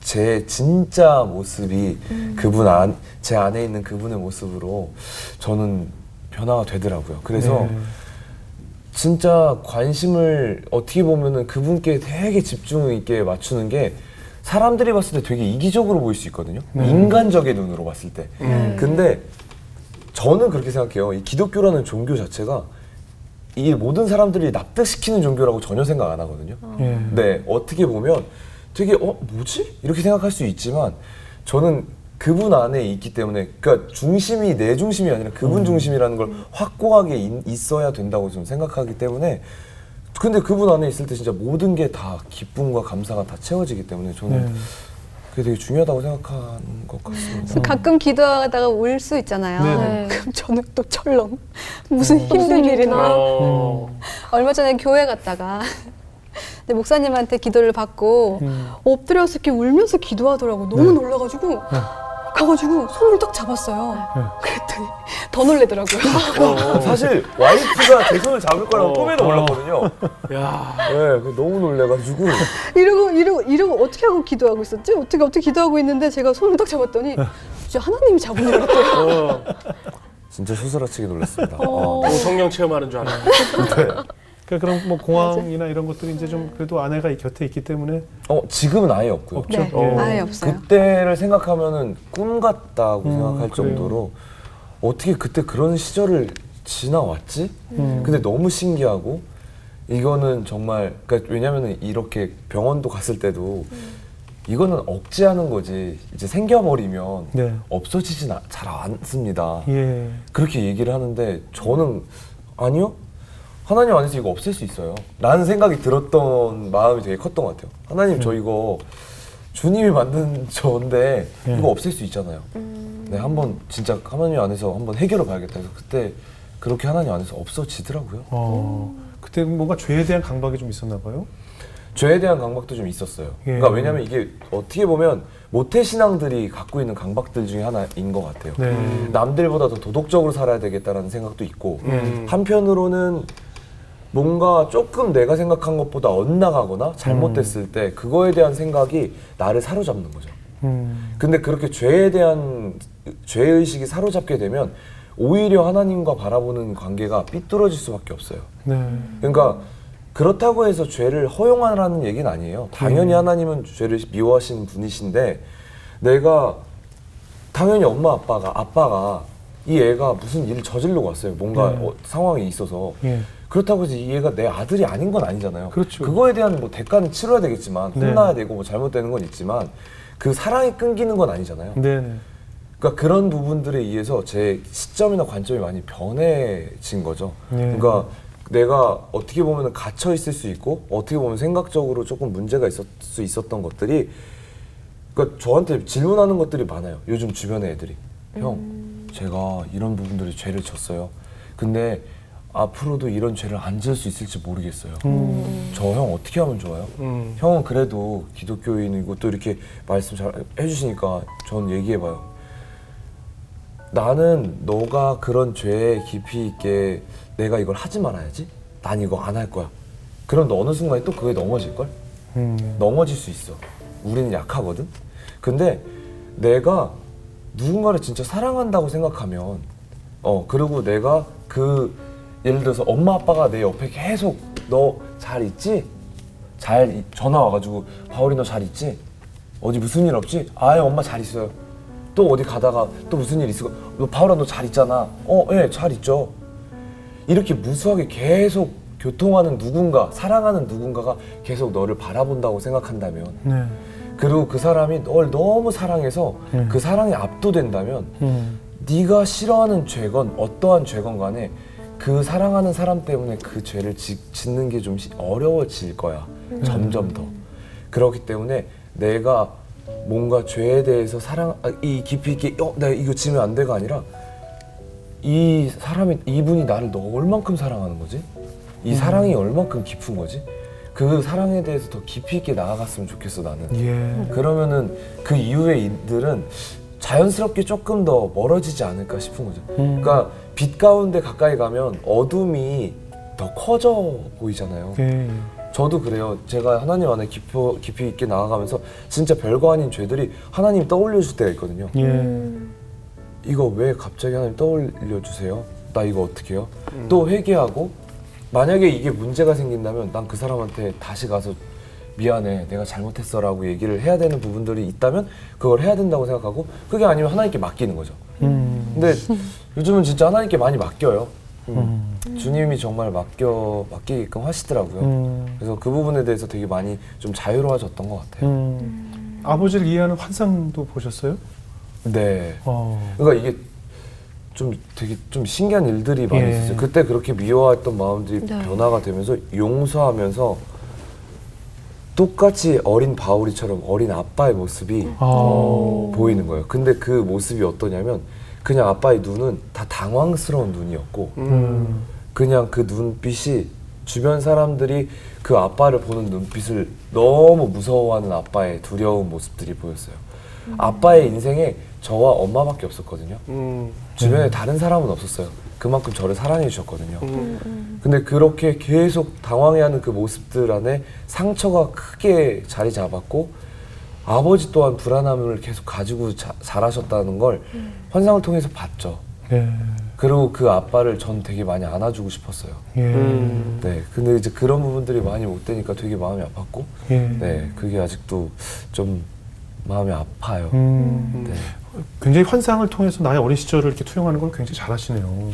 제 진짜 모습이 제 안에 있는 그분의 모습으로 저는 변화가 되더라고요. 그래서 네. 진짜 관심을 어떻게 보면은 그분께 되게 집중 있게 맞추는 게 사람들이 봤을 때 되게 이기적으로 보일 수 있거든요. 인간적인 눈으로 봤을 때. 근데 저는 그렇게 생각해요. 이 기독교라는 종교 자체가 이 모든 사람들이 납득시키는 종교라고 전혀 생각 안 하거든요. 예. 네, 어떻게 보면 되게 뭐지? 이렇게 생각할 수 있지만 저는 그분 안에 있기 때문에 그러니까 중심이 내 중심이 아니라 그분 중심이라는 걸 확고하게 있어야 된다고 좀 생각하기 때문에 근데 그분 안에 있을 때 진짜 모든 게 다 기쁨과 감사가 다 채워지기 때문에 저는 그게 되게 중요하다고 생각하는 것 같습니다. 그래서 가끔 기도하다가 울 수 있잖아요. 네. 그럼 저는 또 철렁 무슨 힘든 일이나 얼마 전에 교회 갔다가 근데 목사님한테 기도를 받고 엎드려서 이렇게 울면서 기도하더라고. 너무 놀라가지고 가가지고 손을 딱 잡았어요. 그랬더니 더 놀래더라고요. 사실 와이프가 제 손을 잡을 거라고 꿈에도 몰랐거든요. 야, 네, 너무 놀래가지고 이러고 어떻게 하고 기도하고 있었지? 어떻게 기도하고 있는데 제가 손을 딱 잡았더니 진짜 하나님이 잡은 줄 알았대요. 진짜 소스라치게 놀랐습니다. 성령 체험하는 줄 알아요. 그러니까 그럼 뭐 공황이나 이런 것들이 이제 좀 그래도 아내가 곁에 있기 때문에 지금은 아예 없고요. 없죠. 네, 예. 아예 없어요. 그때를 생각하면은 꿈 같다고 생각할 그래요. 정도로 어떻게 그때 그런 시절을 지나왔지? 근데 너무 신기하고 이거는 정말 그러니까 왜냐면은 이렇게 병원도 갔을 때도 이거는 억제하는 거지 이제 생겨버리면 네. 없어지진 잘 않습니다. 예. 그렇게 얘기를 하는데 저는 아니요. 하나님 안에서 이거 없앨 수 있어요. 라는 생각이 들었던 마음이 되게 컸던 것 같아요. 하나님 저 이거 주님이 만든 저인데 이거 없앨 수 있잖아요. 네, 한번 진짜 하나님 안에서 한번 해결해 봐야겠다 해서 그때 그렇게 하나님 안에서 없어지더라고요. 그때 뭔가 죄에 대한 강박이 좀 있었나 봐요. 죄에 대한 강박도 좀 있었어요. 예. 그러니까 왜냐면 이게 어떻게 보면 모태신앙들이 갖고 있는 강박들 중에 하나인 것 같아요. 네. 남들보다 더 도덕적으로 살아야 되겠다는 생각도 있고 한편으로는 뭔가 조금 내가 생각한 것보다 엇나가거나 잘못됐을 때 그거에 대한 생각이 나를 사로잡는 거죠. 근데 그렇게 죄에 대한 죄의식이 사로잡게 되면 오히려 하나님과 바라보는 관계가 삐뚤어질 수밖에 없어요. 네. 그러니까 그렇다고 해서 죄를 허용하라는 얘기는 아니에요. 당연히 하나님은 죄를 미워하시는 분이신데 내가 당연히 엄마 아빠가 이 애가 무슨 일을 저지르고 왔어요. 뭔가 상황이 있어서. 예. 그렇다고 해서 이 애가 내 아들이 아닌 건 아니잖아요. 그렇죠. 그거에 대한 뭐 대가는 치러야 되겠지만 네. 혼나야 되고 뭐 잘못되는 건 있지만 그 사랑이 끊기는 건 아니잖아요. 네네. 그러니까 그런 부분들에 의해서 제 시점이나 관점이 많이 변해진 거죠. 네. 그러니까 내가 어떻게 보면 갇혀 있을 수 있고 어떻게 보면 생각적으로 조금 문제가 있을 수 있었던 것들이 그러니까 저한테 질문하는 것들이 많아요. 요즘 주변의 애들이 형 제가 이런 부분들이 죄를 졌어요. 근데 앞으로도 이런 죄를 안 지을 수 있을지 모르겠어요. 저 형 어떻게 하면 좋아요? 형은 그래도 기독교인이고 또 이렇게 말씀 잘 해주시니까 전 얘기해봐요. 나는 너가 그런 죄에 깊이 있게 내가 이걸 하지 말아야지? 난 이거 안 할 거야. 그럼 너 어느 순간에 또 그게 넘어질걸? 넘어질 수 있어. 우리는 약하거든? 근데 내가 누군가를 진짜 사랑한다고 생각하면 그리고 내가 예를 들어서 엄마 아빠가 내 옆에 계속 너 잘 있지? 전화 와가지고 바울이 너 잘 있지? 어디 무슨 일 없지? 아예 엄마 잘 있어요. 또 어디 가다가 또 무슨 일 있어? 바울아 너 잘 있잖아. 예, 잘 있죠. 이렇게 무수하게 계속 교통하는 누군가, 사랑하는 누군가가 계속 너를 바라본다고 생각한다면 네. 그리고 그 사람이 널 너무 사랑해서 그 사랑에 압도된다면 네가 싫어하는 죄건 어떠한 죄건 간에 그 사랑하는 사람 때문에 그 죄를 짓는 게 좀 어려워질 거야. 점점 더. 그렇기 때문에 내가 뭔가 죄에 대해서 이 깊이 있게 나 이거 지면 안 돼가 아니라 이분이 나를 얼만큼 사랑하는 거지? 이 사랑이 얼만큼 깊은 거지? 그 사랑에 대해서 더 깊이 있게 나아갔으면 좋겠어 나는. 예. 그러면은 그 이후의 일들은 자연스럽게 조금 더 멀어지지 않을까 싶은 거죠. 그러니까 빛 가운데 가까이 가면 어둠이 더 커져 보이잖아요. 예. 저도 그래요. 제가 하나님 안에 깊이 있게 나아가면서 진짜 별거 아닌 죄들이 하나님 떠올려 줄 때가 있거든요. 예. 이거 왜 갑자기 하나님 떠올려 주세요? 나 이거 어떻게 해요? 또 회개하고 만약에 이게 문제가 생긴다면 난 그 사람한테 다시 가서 미안해 내가 잘못했어 라고 얘기를 해야 되는 부분들이 있다면 그걸 해야 된다고 생각하고 그게 아니면 하나님께 맡기는 거죠. 근데 요즘은 진짜 하나님께 많이 맡겨요. 주님이 정말 맡기게끔 하시더라고요. 그래서 그 부분에 대해서 되게 많이 좀 자유로워졌던 것 같아요. 아버지를 이해하는 환상도 보셨어요? 네. 그러니까 이게 좀 되게 좀 신기한 일들이 많이 있었어요. 그때 그렇게 미워했던 마음들이 변화가 되면서 용서하면서 똑같이 어린 바울이처럼 어린 아빠의 모습이 보이는 거예요. 근데 그 모습이 어떠냐면 그냥 아빠의 눈은 다 당황스러운 눈이었고 그냥 그 눈빛이 주변 사람들이 그 아빠를 보는 눈빛을 너무 무서워하는 아빠의 두려운 모습들이 보였어요. 아빠의 인생에 저와 엄마밖에 없었거든요. 주변에 다른 사람은 없었어요. 그만큼 저를 사랑해 주셨거든요. 근데 그렇게 계속 당황해하는 그 모습들 안에 상처가 크게 자리 잡았고 아버지 또한 불안함을 계속 가지고 자라셨다는 걸 환상을 통해서 봤죠. 예. 그리고 그 아빠를 전 되게 많이 안아주고 싶었어요. 예. 네, 근데 이제 그런 부분들이 많이 못 되니까 되게 마음이 아팠고, 예. 네, 그게 아직도 좀 마음이 아파요. 네. 굉장히 환상을 통해서 나의 어린 시절을 이렇게 투영하는 걸 굉장히 잘하시네요.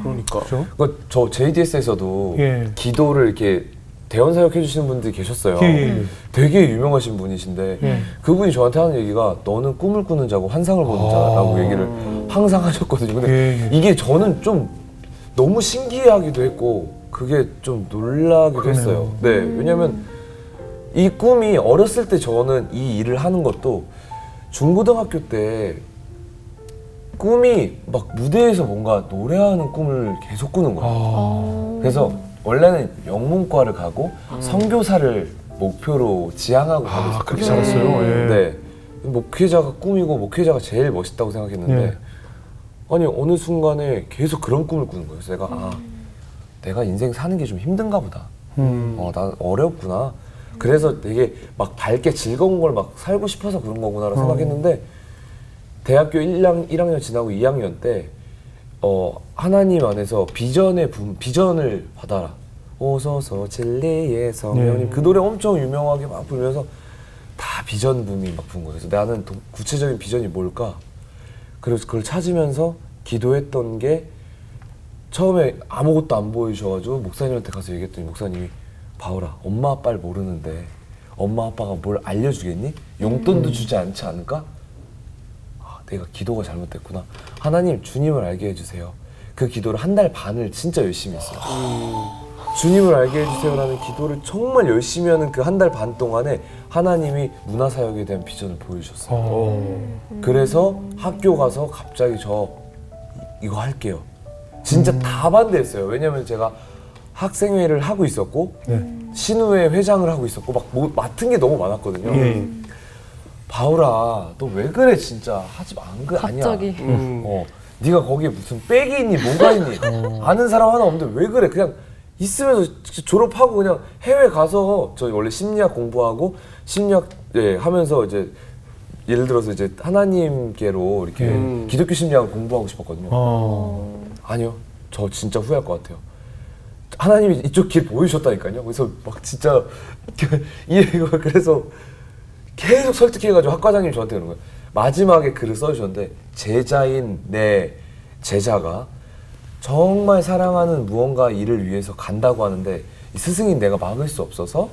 그러니까. 그렇죠? 그러니까 저 JDS에서도 예. 기도를 이렇게 대원 사역 해주시는 분들이 계셨어요. 예. 되게 유명하신 분이신데 예. 그분이 저한테 하는 얘기가 너는 꿈을 꾸는 자고 환상을 보는 자라고 얘기를 항상 하셨거든요. 근데 예. 이게 저는 좀 너무 신기하기도 했고 그게 좀 놀라기도 그러네요. 했어요. 네, 왜냐면 이 꿈이 어렸을 때 저는 이 일을 하는 것도 중고등학교 때 꿈이 막 무대에서 뭔가 노래하는 꿈을 계속 꾸는 거예요. 그래서 원래는 영문과를 가고 선교사를 목표로 지향하고 가고 있었거든요. 그렇게 살았어요. 예. 네, 목회자가 꿈이고 목회자가 제일 멋있다고 생각했는데 예. 아니 어느 순간에 계속 그런 꿈을 꾸는 거예요. 그래서 내가 인생 사는 게 좀 힘든가 보다. 난 어렵구나. 그래서 되게 막 밝게 즐거운 걸 막 살고 싶어서 그런 거구나라고 생각했는데 대학교 1학년 지나고 2학년 때 하나님 안에서 비전을 받아라. 오소서 진리의 성령님 그 노래 엄청 유명하게 막 부르면서 다 비전 붐이 막 분 거예요. 그래서 나는 구체적인 비전이 뭘까? 그래서 그걸 찾으면서 기도했던 게 처음에 아무것도 안 보이셔가지고 목사님한테 가서 얘기했더니 목사님이 바울아 엄마 아빠를 모르는데 엄마 아빠가 뭘 알려주겠니? 용돈도 주지 않지 않을까? 아, 내가 기도가 잘못됐구나. 하나님 주님을 알게 해주세요. 그 기도를 한 달 반을 진짜 열심히 했어요. 주님을 알게 해주세요라는 기도를 정말 열심히 하는 그 한 달 반 동안에 하나님이 문화사역에 대한 비전을 보여주셨어요. 그래서 학교 가서 갑자기 저 이거 할게요. 진짜 다 반대했어요. 왜냐면 제가 학생회를 하고 있었고 신우회 회장을 하고 있었고 막 맡은 게 너무 많았거든요. 바울아 너 왜 그래 진짜 하지 마. 안 그래 아니야. 갑자기. 네가 거기에 무슨 백이 있니 뭐가 있니 아는 사람 하나 없는데 왜 그래. 그냥 있으면서 졸업하고 그냥 해외 가서 저 원래 심리학 공부하고 심리학 하면서 이제 예를 들어서 이제 하나님께로 이렇게 기독교 심리학을 공부하고 싶었거든요. 아니요, 저 진짜 후회할 것 같아요. 하나님이 이쪽 길 보여주셨다니까요. 그래서 막 진짜 이해가 그래서 계속 설득해가지고 학과장님이 저한테 그런 거예요. 마지막에 글을 써주셨는데 제자인 내 제자가 정말 사랑하는 무언가 일을 위해서 간다고 하는데 이 스승인 내가 막을 수 없어서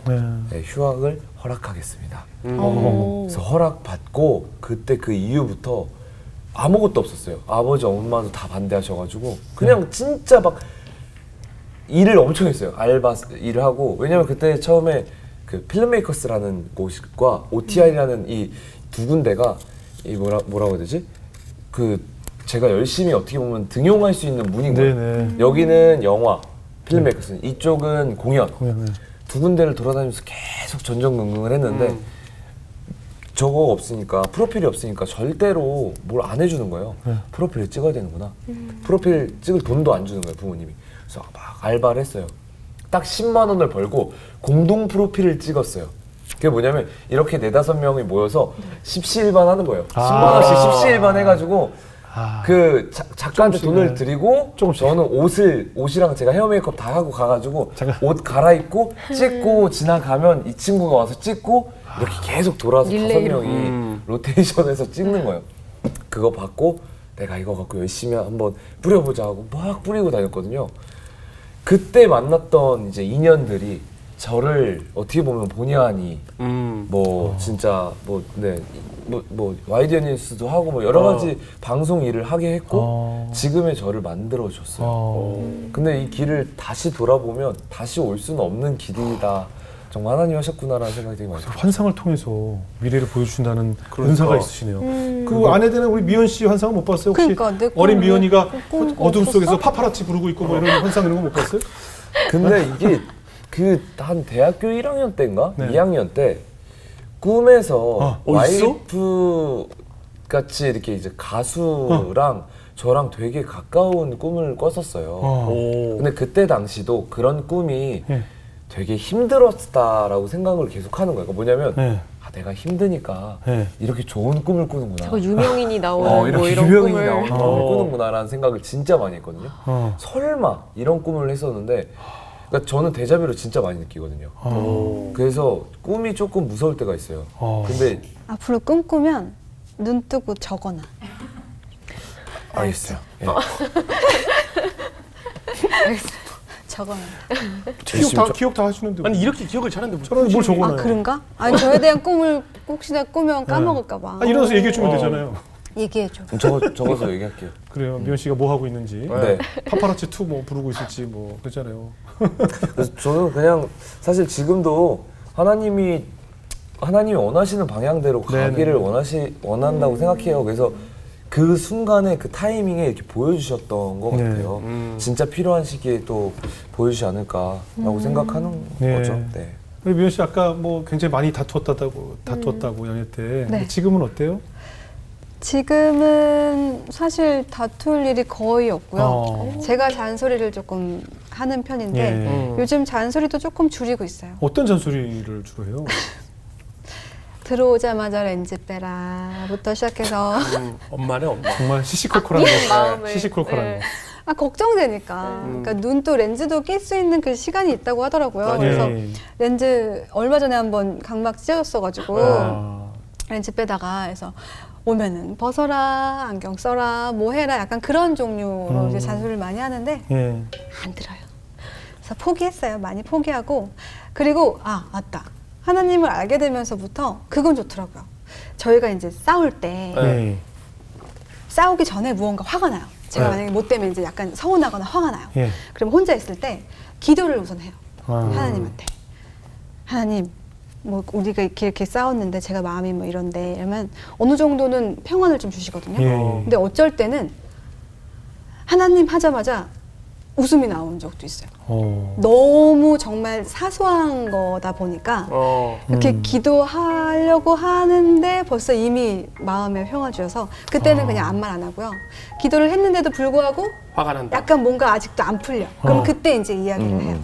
휴학을 허락하겠습니다. 그래서 허락받고 그때 그 이후부터 아무것도 없었어요. 아버지 엄마도 다 반대하셔가지고 그냥 진짜 막 일을 엄청 했어요. 알바 일을 하고. 왜냐면 그때 처음에 그 필름메이커스라는 곳과 OTI라는 이 두 군데가 이 뭐라고 해야 되지? 그 제가 열심히 어떻게 보면 등용할 수 있는 문인 거예요. 네네. 여기는 영화, 필름메이커스, 이쪽은 공연. 공연을. 두 군데를 돌아다니면서 계속 전전긍긍을 했는데 저거 없으니까 프로필이 없으니까 절대로 뭘 안 해주는 거예요. 프로필을 찍어야 되는구나. 프로필 찍을 돈도 안 주는 거예요 부모님이. 그래서 막 알바를 했어요. 딱 10만 원을 벌고 공동 프로필을 찍었어요. 그게 뭐냐면 이렇게 4-5명이 모여서 십시일반 하는 거예요. 10만 원씩 십시일반 해가지고 그 작가한테 돈을 드리고 조금씩. 저는 옷이랑 제가 헤어 메이크업 다 하고 가가지고 옷 갈아입고 찍고 지나가면 이 친구가 와서 찍고 이렇게 계속 돌아서 릴레이로. 5명이 로테이션해서 찍는 거예요. 그거 받고 내가 이거 갖고 열심히 한번 뿌려보자 하고 막 뿌리고 다녔거든요. 그때 만났던 이제 인연들이 저를 어떻게 보면 본의 아니 뭐 진짜 뭐 YDN 뉴스도 하고 뭐 여러 가지 방송 일을 하게 했고 지금의 저를 만들어 줬어요. 근데 이 길을 다시 돌아보면 다시 올 수는 없는 길이다. 정말 하나님 하셨구나라는 생각이 되게 많이 들어요. 환상을 통해서 미래를 보여주신다는 그러니까. 은사가 있으시네요. 그 아내 되는 우리 미연 씨 환상은 못 봤어요? 혹시 그러니까, 내 어린 꿈은 미연이가 꿈 어둠 없었어? 속에서 파파라치 부르고 있고 뭐 이런 환상 이런 거 못 봤어요? 근데 이게 그 한 대학교 1학년 때인가? 네. 2학년 때 꿈에서 있어? 와이프 같이 이렇게 이제 가수랑 저랑 되게 가까운 꿈을 꿨었어요. 근데 그때 당시도 그런 꿈이 되게 힘들었다라고 생각을 계속 하는 거예요. 그러니까 뭐냐면 내가 힘드니까 이렇게 좋은 꿈을 꾸는구나. 저거 유명인이 나오는 이렇게 뭐 이런 유명인이 꿈을. 나오는 꿈을 꾸는구나라는 생각을 진짜 많이 했거든요. 설마 이런 꿈을 했었는데 그러니까 저는 데자뷰를 진짜 많이 느끼거든요. 그래서 꿈이 조금 무서울 때가 있어요. 근데 앞으로 꿈꾸면 눈 뜨고 적어놔. 알겠어요. 예. 적어놔. 기억 다 하시는데 아니 이렇게 기억을 잘하는데 저런 뭘 적어놔요? 아 그런가? 아니 저에 대한 꿈을 혹시나 꾸면 까먹을까 봐. 일어나서 얘기해 주면 되잖아요. 얘기해줘. 그럼 적어서 얘기할게요. 그래요. 미연 씨가 뭐 하고 있는지. 네. 파파라치 2 뭐 부르고 있을지 뭐 그렇잖아요. 그래서 저는 그냥 사실 지금도 하나님이 원하시는 방향대로 가기를 원한다고 생각해요. 그래서 그 순간에 그 타이밍에 이렇게 보여주셨던 것 같아요. 진짜 필요한 시기에 또 보여주지 않을까라고 생각하는 거죠. 네. 우리 미연 씨 아까 뭐 굉장히 많이 다투었다고 연애 때. 네. 지금은 어때요? 지금은 사실 다툴 일이 거의 없고요. 제가 잔소리를 조금 하는 편인데 예. 요즘 잔소리도 조금 줄이고 있어요. 어떤 잔소리를 주로 해요? 들어오자마자 렌즈 빼라부터 시작해서 엄마네 엄마. 정말 시시콜콜한 거. 마음을. 시시콜콜한 네. 거. 아 걱정되니까. 그러니까 눈도 렌즈도 낄 수 있는 그 시간이 있다고 하더라고요. 맞아요. 그래서 예. 렌즈 얼마 전에 한번 각막 찢어졌어가지고 아. 렌즈 빼다가 해서 오면은 벗어라, 안경 써라, 뭐 해라, 약간 그런 종류로 이제 잔소리를 많이 하는데 예. 안 들어요. 그래서 포기했어요. 많이 포기하고 그리고 맞다. 하나님을 알게 되면서부터 그건 좋더라고요. 저희가 이제 싸울 때 예. 싸우기 전에 무언가 화가 나요. 제가 네. 만약에 못 되면 이제 약간 서운하거나 화가 나요. 예. 그럼 혼자 있을 때 기도를 우선 해요. 아. 하나님한테. 하나님, 뭐 우리가 이렇게 싸웠는데 제가 마음이 뭐 이런데 이러면 어느 정도는 평안을 좀 주시거든요. 예. 근데 어쩔 때는 하나님 하자마자 웃음이 나온 적도 있어요. 너무 정말 사소한 거다 보니까 이렇게 기도하려고 하는데 벌써 이미 마음에 평화 주셔서 그때는 그냥 아무 말 안 하고요. 기도를 했는데도 불구하고 화가 난다. 약간 뭔가 아직도 안 풀려. 그럼 그때 이제 이야기를 해요.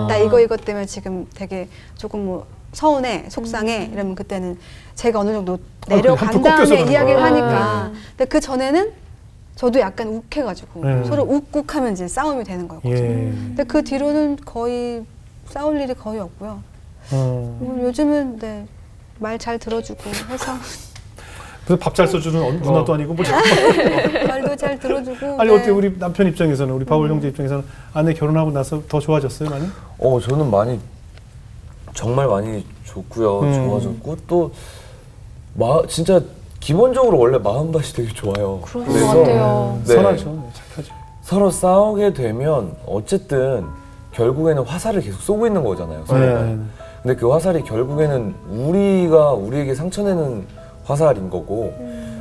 나 이거 때문에 지금 되게 조금 뭐 서운해, 속상해 이러면 그때는 제가 어느 정도 내려간 한풀 다음에 꺾여서 이야기를 그런 거야. 하니까 근데 그 전에는 저도 약간 욱해가지고 서로 욱욱하면 이제 싸움이 되는 거였거든요. 예. 근데 그 뒤로는 거의 싸울 일이 거의 없고요. 요즘은 네, 말 잘 들어주고 해서 그래서 밥 잘 써주는 누나도 아니고 뭐 말도 잘 들어주고. 아니 네. 어때 우리 남편 입장에서는 우리 바울 형제 입장에서는 아내 결혼하고 나서 더 좋아졌어요 많이? 저는 많이 정말 많이 좋고요. 좋아졌고 또 진짜 기본적으로 원래 마음밭이 되게 좋아요. 그런 것 같아요. 네. 선하죠. 네, 착하죠. 서로 싸우게 되면 어쨌든 결국에는 화살을 계속 쏘고 있는 거잖아요. 서로가. 네. 근데 그 화살이 결국에는 우리가 우리에게 상처내는 화살인 거고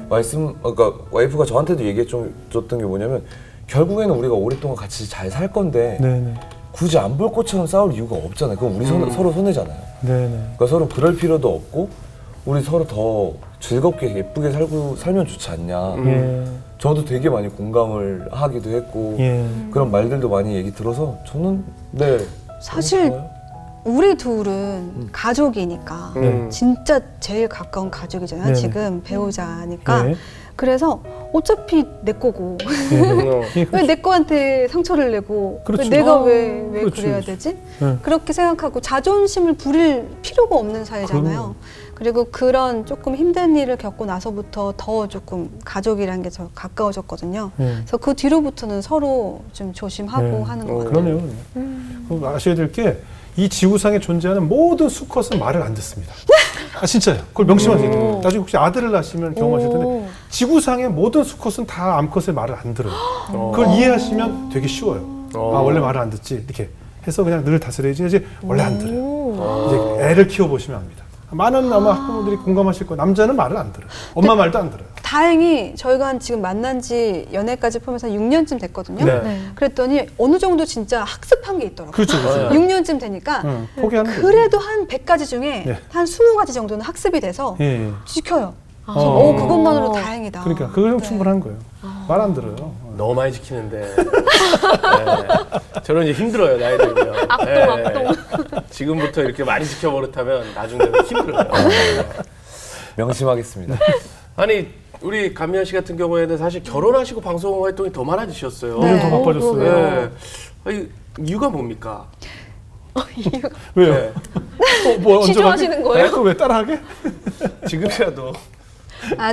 그러니까 와이프가 저한테도 얘기해 줬던 게 뭐냐면 결국에는 우리가 오랫동안 같이 잘 살 건데 네네. 굳이 안 볼 것처럼 싸울 이유가 없잖아요. 그럼 우리 서로 손해잖아요. 네네. 그러니까 서로 그럴 필요도 없고 우리 서로 더 즐겁게 예쁘게 살면 좋지 않냐. 예. 저도 되게 많이 공감을 하기도 했고 예. 그런 말들도 많이 얘기 들어서 저는 사실 좋아요. 우리 둘은 가족이니까 진짜 제일 가까운 가족이잖아요. 네네. 지금 배우자니까. 예. 그래서 어차피 내 거고 예. 왜 내 거한테 상처를 내고 그렇죠. 왜 내가 왜 그렇죠. 그래야 되지? 네. 그렇게 생각하고 자존심을 부릴 필요가 없는 사이잖아요. 그럼요. 그리고 그런 조금 힘든 일을 겪고 나서부터 더 조금 가족이라는 게 더 가까워졌거든요. 네. 그래서 그 뒤로부터는 서로 좀 조심하고 네. 하는 것 같아요. 그러네요. 그럼 아셔야 될 게 이 지구상에 존재하는 모든 수컷은 말을 안 듣습니다. 진짜요. 그걸 명심하세요. 나중에 혹시 아들을 낳으시면 경험하실 텐데 지구상의 모든 수컷은 다 암컷의 말을 안 들어요. 그걸 이해하시면 되게 쉬워요. 원래 말을 안 듣지 이렇게 해서 그냥 늘 다스려야지 이제 원래 안 들어요. 이제 애를 키워보시면 압니다. 많은 아마 학부모들이 공감하실 거예요. 남자는 말을 안 들어요. 엄마 말도 안 들어요. 다행히 저희가 지금 만난 지 연애까지 포함해서 6년쯤 됐거든요. 네. 그랬더니 어느 정도 진짜 학습한 게 있더라고요. 그렇죠. 그렇죠. 6년쯤 되니까 포기하는 거죠. 그래도 한 100가지 중에 네. 한 20가지 정도는 학습이 돼서 예. 지켜요. 어. 그것만으로 다행이다. 그러니까 그거면 네. 충분한 거예요. 말 안 들어요. 너무 많이 지키는데. 네. 저는 이제 힘들어요, 나이 들면. 악동. 지금부터 이렇게 많이 지켜버릇하면 나중에 되면 힘들어요. 명심하겠습니다. 아니, 우리 감미연 씨 같은 경우에는 사실 결혼하시고 방송 활동이 더 많아지셨어요. 네. 요즘 더 바빠졌어요. 네. 아니, 이유가 뭡니까? 왜요? 네. 뭐 언제 시조하시는 가게? 거예요? 또 왜 따라하게? 지금이라도.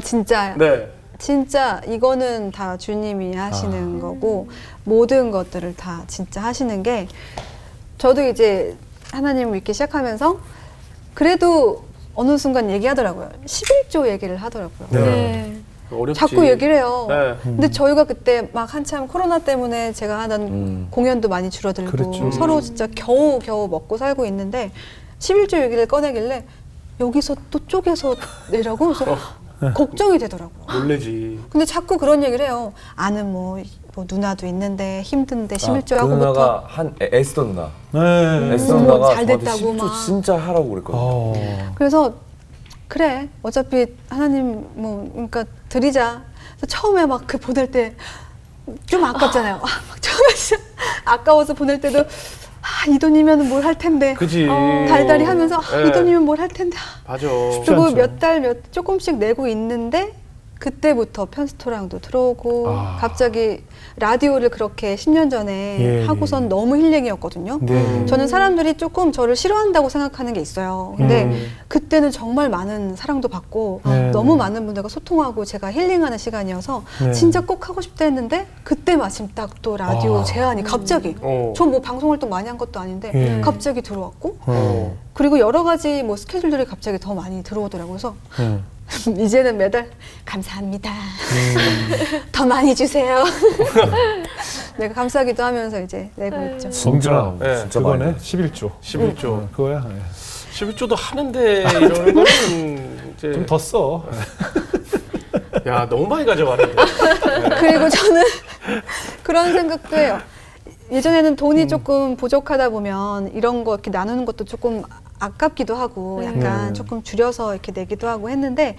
진짜 네. 진짜 이거는 다 주님이 하시는 거고 모든 것들을 다 진짜 하시는 게 저도 이제 하나님을 믿기 시작하면서 그래도 어느 순간 얘기하더라고요. 11조 얘기를 하더라고요. 네. 어렵지. 자꾸 얘기를 해요. 네. 근데 저희가 그때 막 한참 코로나 때문에 제가 하던 공연도 많이 줄어들고 그렇죠. 서로 진짜 겨우 먹고 살고 있는데 11조 얘기를 꺼내길래 여기서 또 쪼개서 내라고 그래서 걱정이 되더라고요. 놀래지. 근데 자꾸 그런 얘기를 해요. 아는 뭐 누나도 있는데 힘든데 11조 그 하고부터 누나가 애쓰던 누나. 네. 애쓰던 누나가 잘 저한테 됐다고 10조 막. 진짜 하라고 그랬거든요. 그래서 그래 어차피 하나님 뭐 그러니까 드리자. 그래서 처음에 막 그 보낼 때 좀 아깝잖아요. 막 처음에 진짜 아까워서 보낼 때도 이 돈이면 뭘 할 텐데. 그지. 달달이 하면서 네. 이 돈이면 뭘 할 텐데. 맞아. 그리고 않죠. 몇 달 조금씩 내고 있는데 그때부터 편스토랑도 들어오고 갑자기 라디오를 그렇게 10년 전에 예, 하고선 예. 너무 힐링이었거든요. 네. 저는 사람들이 조금 저를 싫어한다고 생각하는 게 있어요. 근데 그때는 정말 많은 사랑도 받고 네, 너무 네. 많은 분들과 소통하고 제가 힐링하는 시간이어서 네. 진짜 꼭 하고 싶다 했는데 그때 마침 딱 또 라디오 제안이 갑자기 저 뭐 방송 활동 많이 한 것도 아닌데 예. 갑자기 들어왔고 어. 그리고 여러 가지 뭐 스케줄들이 갑자기 더 많이 들어오더라고요. 그래서 이제는 매달 감사합니다. 더 많이 주세요. 내가 감사하기도 하면서 이제 내고 있죠. 진짜 네. 진짜 그거네. 많이 11조. 11조. 그거야. 11조도 하는데 이러는 거는 이제 좀 더 써. 야 너무 많이 가져가는데. 그리고 저는 그런 생각도 해요. 예전에는 돈이 조금 부족하다 보면 이런 거 이렇게 나누는 것도 조금 아깝기도 하고 약간 조금 줄여서 이렇게 내기도 하고 했는데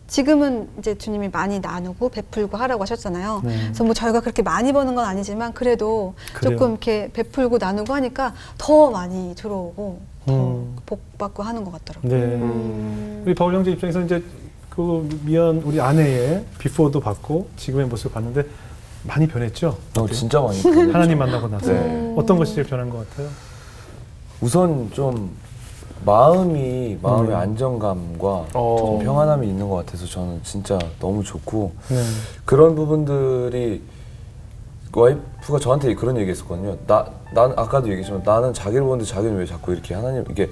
지금은 이제 주님이 많이 나누고 베풀고 하라고 하셨잖아요. 그래서 뭐 저희가 그렇게 많이 버는 건 아니지만 그래도 그래요. 조금 이렇게 베풀고 나누고 하니까 더 많이 들어오고 더 복받고 하는 것 같더라고요. 네. 우리 바울 형제 입장에서 이제 그 미연 우리 아내의 비포도 봤고 지금의 모습을 봤는데 많이 변했죠. 진짜 많이 변했죠. 하나님 만나고 나서 네. 어떤 것이 제일 변한 것 같아요? 우선 좀 마음의 안정감과 좀 평안함이 있는 것 같아서 저는 진짜 너무 좋고 네. 그런 부분들이 와이프가 저한테 그런 얘기했었거든요. 난 아까도 얘기했지만 나는 자기를 보는데 자기는 왜 자꾸 이렇게 하나님 이게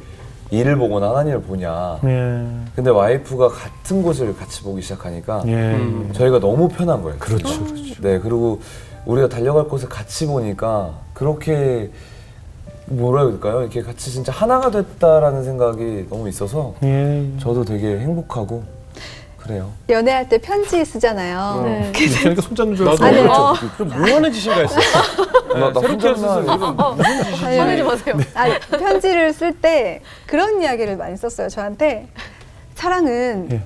일을 보거나 하나님을 보냐. 예. 근데 와이프가 같은 곳을 같이 보기 시작하니까 예. 저희가 너무 편한 거예요. 그렇죠. 네, 그리고 우리가 달려갈 곳을 같이 보니까 그렇게 뭐라 해야 될까요? 이렇게 같이 진짜 하나가 됐다라는 생각이 너무 있어서 예. 저도 되게 행복하고 그래요. 연애할 때 편지 쓰잖아요. 네. 그러니까 손잡는 줄 나도 알았어. 좀 뭐 하는 짓인가 했어. 나 새롭게 혼자만 했어. 이건 무슨 짓이지? 화내지 마세요. 편지를 쓸 때 그런 이야기를 많이 썼어요. 저한테 사랑은 예.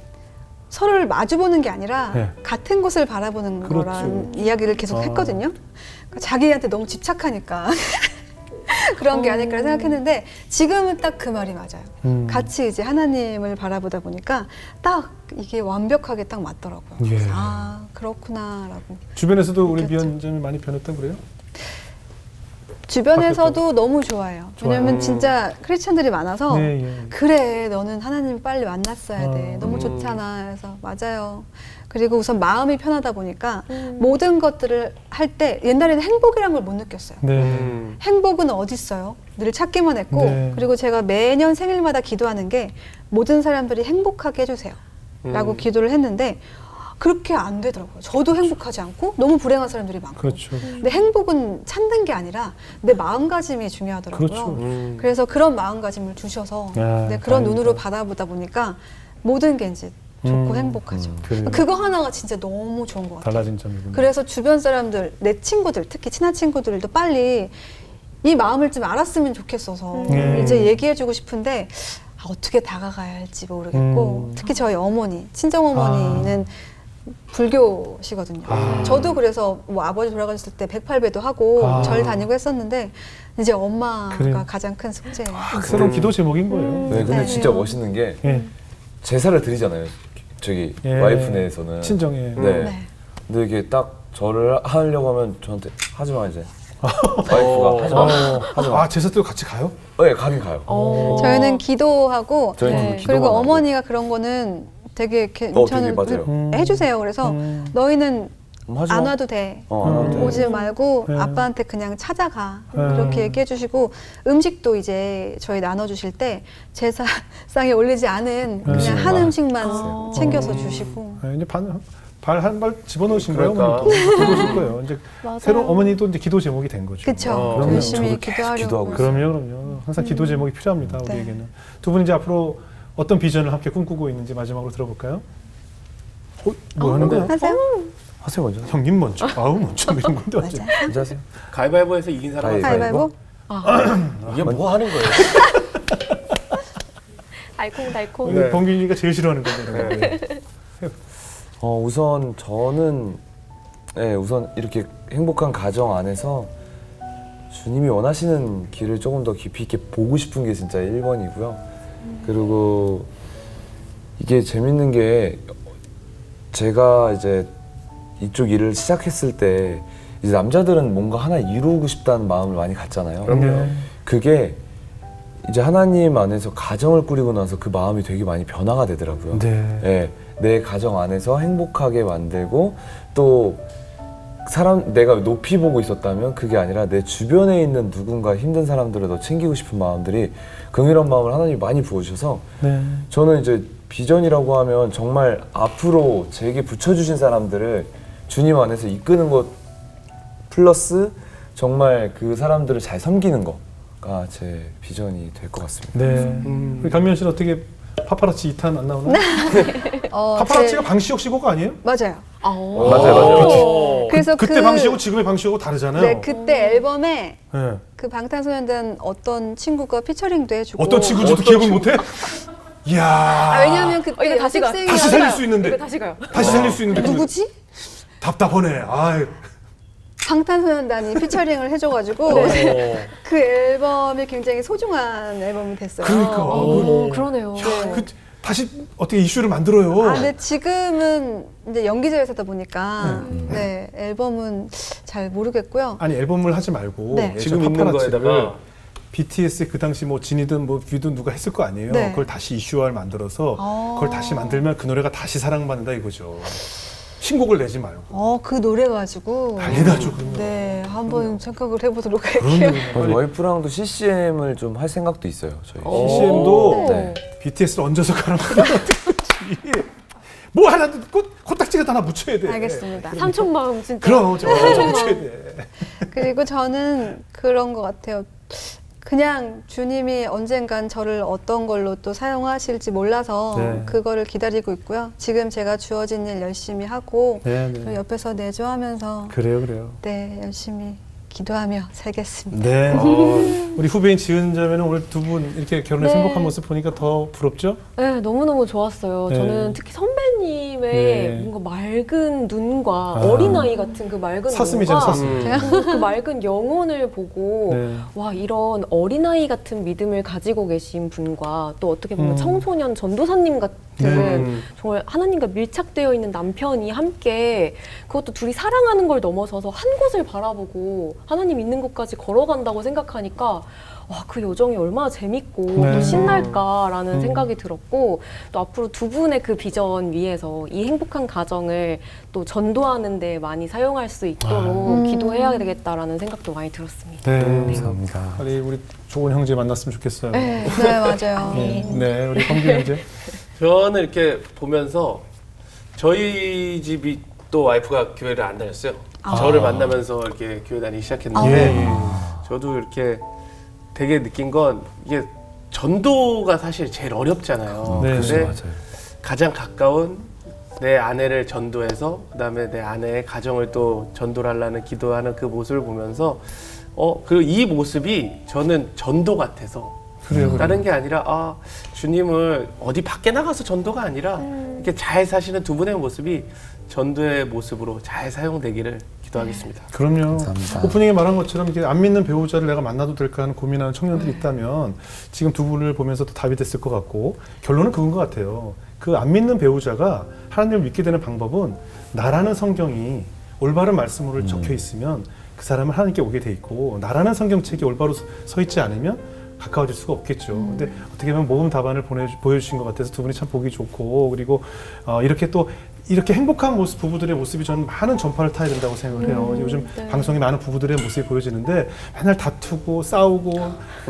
서로를 마주보는 게 아니라 예. 같은 곳을 바라보는 그렇죠. 거란 이야기를 계속 했거든요. 그러니까 자기한테 너무 집착하니까 그런 게 아닐까 생각했는데 지금은 딱 그 말이 맞아요. 같이 이제 하나님을 바라보다 보니까 딱 이게 완벽하게 딱 맞더라고요. 예. 그래서 아 그렇구나라고. 주변에서도 우리 느꼈죠. 미연점이 많이 변했던 그래요? 주변에서도 너무 좋아해요. 왜냐면 좋아요. 진짜 크리스찬들이 많아서 네, 예. 그래 너는 하나님 빨리 만났어야 돼. 너무 좋잖아. 그래서 맞아요. 그리고 우선 마음이 편하다 보니까 모든 것들을 할 때 옛날에는 행복이란 걸 못 느꼈어요. 네. 행복은 어디 있어요? 늘 찾기만 했고 네. 그리고 제가 매년 생일마다 기도하는 게 모든 사람들이 행복하게 해주세요 라고 기도를 했는데 그렇게 안 되더라고요. 저도 행복하지 않고 너무 불행한 사람들이 많고 그렇죠. 근데 행복은 찾는 게 아니라 내 마음가짐이 중요하더라고요. 그렇죠. 그래서 그런 마음가짐을 주셔서 야, 네, 그런 다행이다. 눈으로 바라보다 보니까 모든 게 이제 좋고 행복하죠. 그래요. 그거 하나가 진짜 너무 좋은 것 같아요. 달라진 점이군요. 그래서 주변 사람들, 내 친구들, 특히 친한 친구들도 빨리 이 마음을 좀 알았으면 좋겠어서 이제 얘기해주고 싶은데 어떻게 다가가야 할지 모르겠고 특히 저희 어머니, 친정어머니는 불교시거든요. 저도 그래서 뭐 아버지 돌아가셨을 때 108배도 하고 절 다니고 했었는데 이제 엄마가 그래요. 가장 큰 숙제예요. 새로운 기도 제목인 거예요. 네, 근데 네. 진짜 멋있는 게 예. 제사를 드리잖아요. 저기 예. 와이프네에서는 친정에. 네. 네. 근데 이게 딱 절을 하려고 하면 저한테 하지 마 이제. 와이프가 하지 마. 하지 마. 아, 제사 때도 같이 가요? 네, 가긴 가요. 저희는 기도하고 저희는 네. 기도만 그리고 하고. 어머니가 그런 거는 되게 되게 괜찮은 맞아요. 해주세요. 그래서 너희는 하지 마. 안 와도 돼. 안 와도 돼. 오지 말고 네. 아빠한테 그냥 찾아가. 네. 그렇게 얘기해 주시고 음식도 이제 저희 나눠주실 때 제사상에 올리지 않은 그냥 음식만. 한 음식만 챙겨서 주시고. 아, 이제 발 한 발 집어넣으신 거예요, 그러니까. 어머니도. 그러실 거예요. 이제 맞아요. 새로 어머니도 이제 기도 제목이 된 거죠. 그쵸. 그럼요. 열심히 저도 계속 기도하려고. 기도하고 그럼요. 항상 기도 제목이 필요합니다, 네. 우리에게는. 두 분 이제 앞으로 어떤 비전을 함께 꿈꾸고 있는지 마지막으로 들어볼까요? 뭐 하는 거야? 하세요? 하세요 먼저. 형님 먼저. 아우, 먼저 이런 건데 언제. 맞아요. 먼저 하세요. 가위바위보에서 이긴 사람. 가위바위보. 가위바위보? 이게 뭐 하는 거예요? 달콩달콩. 네. 범균이가 제일 싫어하는 건데. 네. 우선 저는 우선 이렇게 행복한 가정 안에서 주님이 원하시는 길을 조금 더 깊이 있게 보고 싶은 게 진짜 1번이고요. 그리고 이게 재밌는 게 제가 이제 이쪽 일을 시작했을 때 이제 남자들은 뭔가 하나 이루고 싶다는 마음을 많이 갖잖아요. 그럼요. 그게 이제 하나님 안에서 가정을 꾸리고 나서 그 마음이 되게 많이 변화가 되더라고요. 네. 예, 내 가정 안에서 행복하게 만들고 또 내가 높이 보고 있었다면 그게 아니라 내 주변에 있는 누군가 힘든 사람들을 더 챙기고 싶은 마음들이 긍휼한 마음을 하나님이 많이 부어주셔서 네. 저는 이제 비전이라고 하면 정말 앞으로 제게 붙여주신 사람들을 주님 안에서 이끄는 것 플러스 정말 그 사람들을 잘 섬기는 거가 제 비전이 될 것 같습니다. 네. 우리 강미연 씨는 어떻게 파파라치 2탄 안 나오나요? 파파라치가 방시혁 씨 곡 아니에요? 맞아요. 맞아요. 그래서 그때 방시혁은 지금의 방시혁은 다르잖아요. 네, 그때 앨범에 네. 그 방탄소년단 어떤 친구가 피처링도 해주고. 어떤 친구인지도 기억을 못해? 이야. 왜냐하면 그때 이거 다시 가. 연습생이라서 다시 살릴 수 있는데. 이거 다시 가요. 다시 살릴 수 있는데. 누구지? 답답하네. 아유. 방탄소년단이 피처링을 해줘가지고 그 앨범이 굉장히 소중한 앨범이 됐어요. 그러니까. 그러네요. 야, 그 다시 어떻게 이슈를 만들어요. 아, 근데 지금은 이제 연기자 회사다 보니까 네, 앨범은 잘 모르겠고요. 아니 앨범을 하지 말고 네. 지금 있는 거에다가 BTS 그 당시 뭐 진이든 뭐 뷰든 누가 했을 거 아니에요. 네. 그걸 다시 이슈화를 만들어서 그걸 다시 만들면 그 노래가 다시 사랑받는다 이거죠. 신곡을 내지 말고. 그 노래 가지고 난리나죠, 그러면. 네, 한번 생각을 해보도록 할게요. 그럼요. 와이프랑도 CCM을 좀 할 생각도 있어요. 저희. CCM도 네. BTS를 얹어서 가라앉히지. 뭐 하나 코딱지가 하나 묻혀야 돼. 알겠습니다. 삼촌 마음 진짜. 그럼 저 묻혀야 돼. 그리고 저는 그런 것 같아요. 그냥 주님이 언젠간 저를 어떤 걸로 또 사용하실지 몰라서 네. 그거를 기다리고 있고요. 지금 제가 주어진 일 열심히 하고 네, 또 옆에서 내조하면서 그래요. 네, 열심히 기도하며 살겠습니다. 네. 우리 후배인 지은 자매는 오늘 두 분 이렇게 결혼해서 네. 행복한 모습 보니까 더 부럽죠? 네, 너무너무 좋았어요. 네. 저는 특히 선배님의 네. 뭔가 맑은 눈과 어린아이 같은 그 맑은 사슴이잖아, 눈과 사슴. 그 맑은 영혼을 보고 네. 와, 이런 어린아이 같은 믿음을 가지고 계신 분과 또 어떻게 보면 청소년 전도사님 같은 네. 정말 하나님과 밀착되어 있는 남편이 함께 그것도 둘이 사랑하는 걸 넘어서서 한 곳을 바라보고 하나님 있는 곳까지 걸어간다고 생각하니까 와, 그 여정이 얼마나 재밌고 네. 또 신날까라는 생각이 들었고 또 앞으로 두 분의 그 비전 위에서 이 행복한 가정을 또 전도하는 데 많이 사용할 수 있도록 기도해야 되겠다라는 생각도 많이 들었습니다. 네. 감사합니다. 빨리 우리 좋은 형제 만났으면 좋겠어요. 네. 네, 맞아요. 네, 우리 범규 형제. 저는 이렇게 보면서 저희 집이 또 와이프가 교회를 안 다녔어요. 저를 만나면서 이렇게 교회 다니기 시작했는데 저도 이렇게 되게 느낀 건 이게 전도가 사실 제일 어렵잖아요. 네. 근데 맞아요. 가장 가까운 내 아내를 전도해서 그다음에 내 아내의 가정을 또 전도를 하려는 기도하는 그 모습을 보면서 그리고 이 모습이 저는 전도 같아서 그래요. 다른 게 아니라 주님을 어디 밖에 나가서 전도가 아니라 이렇게 잘 사시는 두 분의 모습이 전도의 모습으로 잘 사용되기를 기도하겠습니다. 그럼요. 감사합니다. 오프닝에 말한 것처럼 이렇게 안 믿는 배우자를 내가 만나도 될까 하는 고민하는 청년들이 있다면 지금 두 분을 보면서 또 답이 됐을 것 같고 결론은 그건 것 같아요. 그 안 믿는 배우자가 하나님을 믿게 되는 방법은 나라는 성경이 올바른 말씀으로 적혀 있으면 그 사람은 하나님께 오게 돼 있고 나라는 성경책이 올바로 서 있지 않으면 가까워질 수가 없겠죠. 근데 어떻게 보면 모범 답안을 보여주신 것 같아서 두 분이 참 보기 좋고 그리고 이렇게 또 이렇게 행복한 모습, 부부들의 모습이 저는 많은 전파를 타야 된다고 생각을 해요. 요즘 방송에 많은 부부들의 모습이 보여지는데 맨날 다투고 싸우고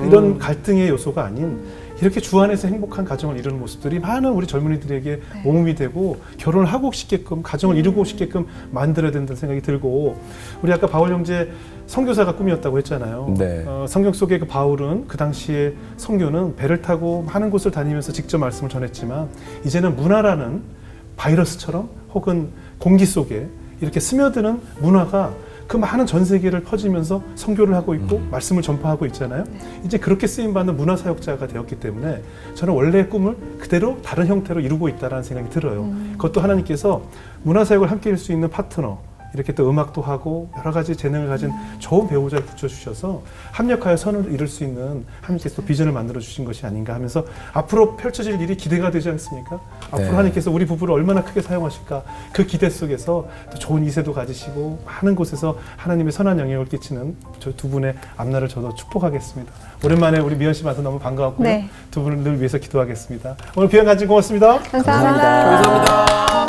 이런 갈등의 요소가 아닌 이렇게 주 안에서 행복한 가정을 이루는 모습들이 많은 우리 젊은이들에게 모범이 되고 결혼을 하고 싶게끔 가정을 이루고 싶게끔 만들어야 된다는 생각이 들고 우리 아까 바울 형제 선교사가 꿈이었다고 했잖아요. 네. 성경 속의 그 바울은 그 당시에 선교는 배를 타고 많은 곳을 다니면서 직접 말씀을 전했지만 이제는 문화라는 바이러스처럼 혹은 공기 속에 이렇게 스며드는 문화가 그 많은 전 세계를 퍼지면서 선교를 하고 있고 말씀을 전파하고 있잖아요. 이제 그렇게 쓰임받는 문화사역자가 되었기 때문에 저는 원래의 꿈을 그대로 다른 형태로 이루고 있다는 생각이 들어요. 그것도 하나님께서 문화사역을 함께 할 수 있는 파트너 이렇게 또 음악도 하고 여러 가지 재능을 가진 좋은 배우자를 붙여주셔서 합력하여 선을 이룰 수 있는 하나님께서 또 비전을 만들어 주신 것이 아닌가 하면서 앞으로 펼쳐질 일이 기대가 되지 않습니까? 앞으로 네. 하나님께서 우리 부부를 얼마나 크게 사용하실까 그 기대 속에서 또 좋은 이세도 가지시고 많은 곳에서 하나님의 선한 영향을 끼치는 저 두 분의 앞날을 저도 축복하겠습니다. 오랜만에 우리 미연 씨 만나서 너무 반가웠고요. 네. 두 분을 늘 위해서 기도하겠습니다. 오늘 비연 간증 고맙습니다. 감사합니다. 감사합니다.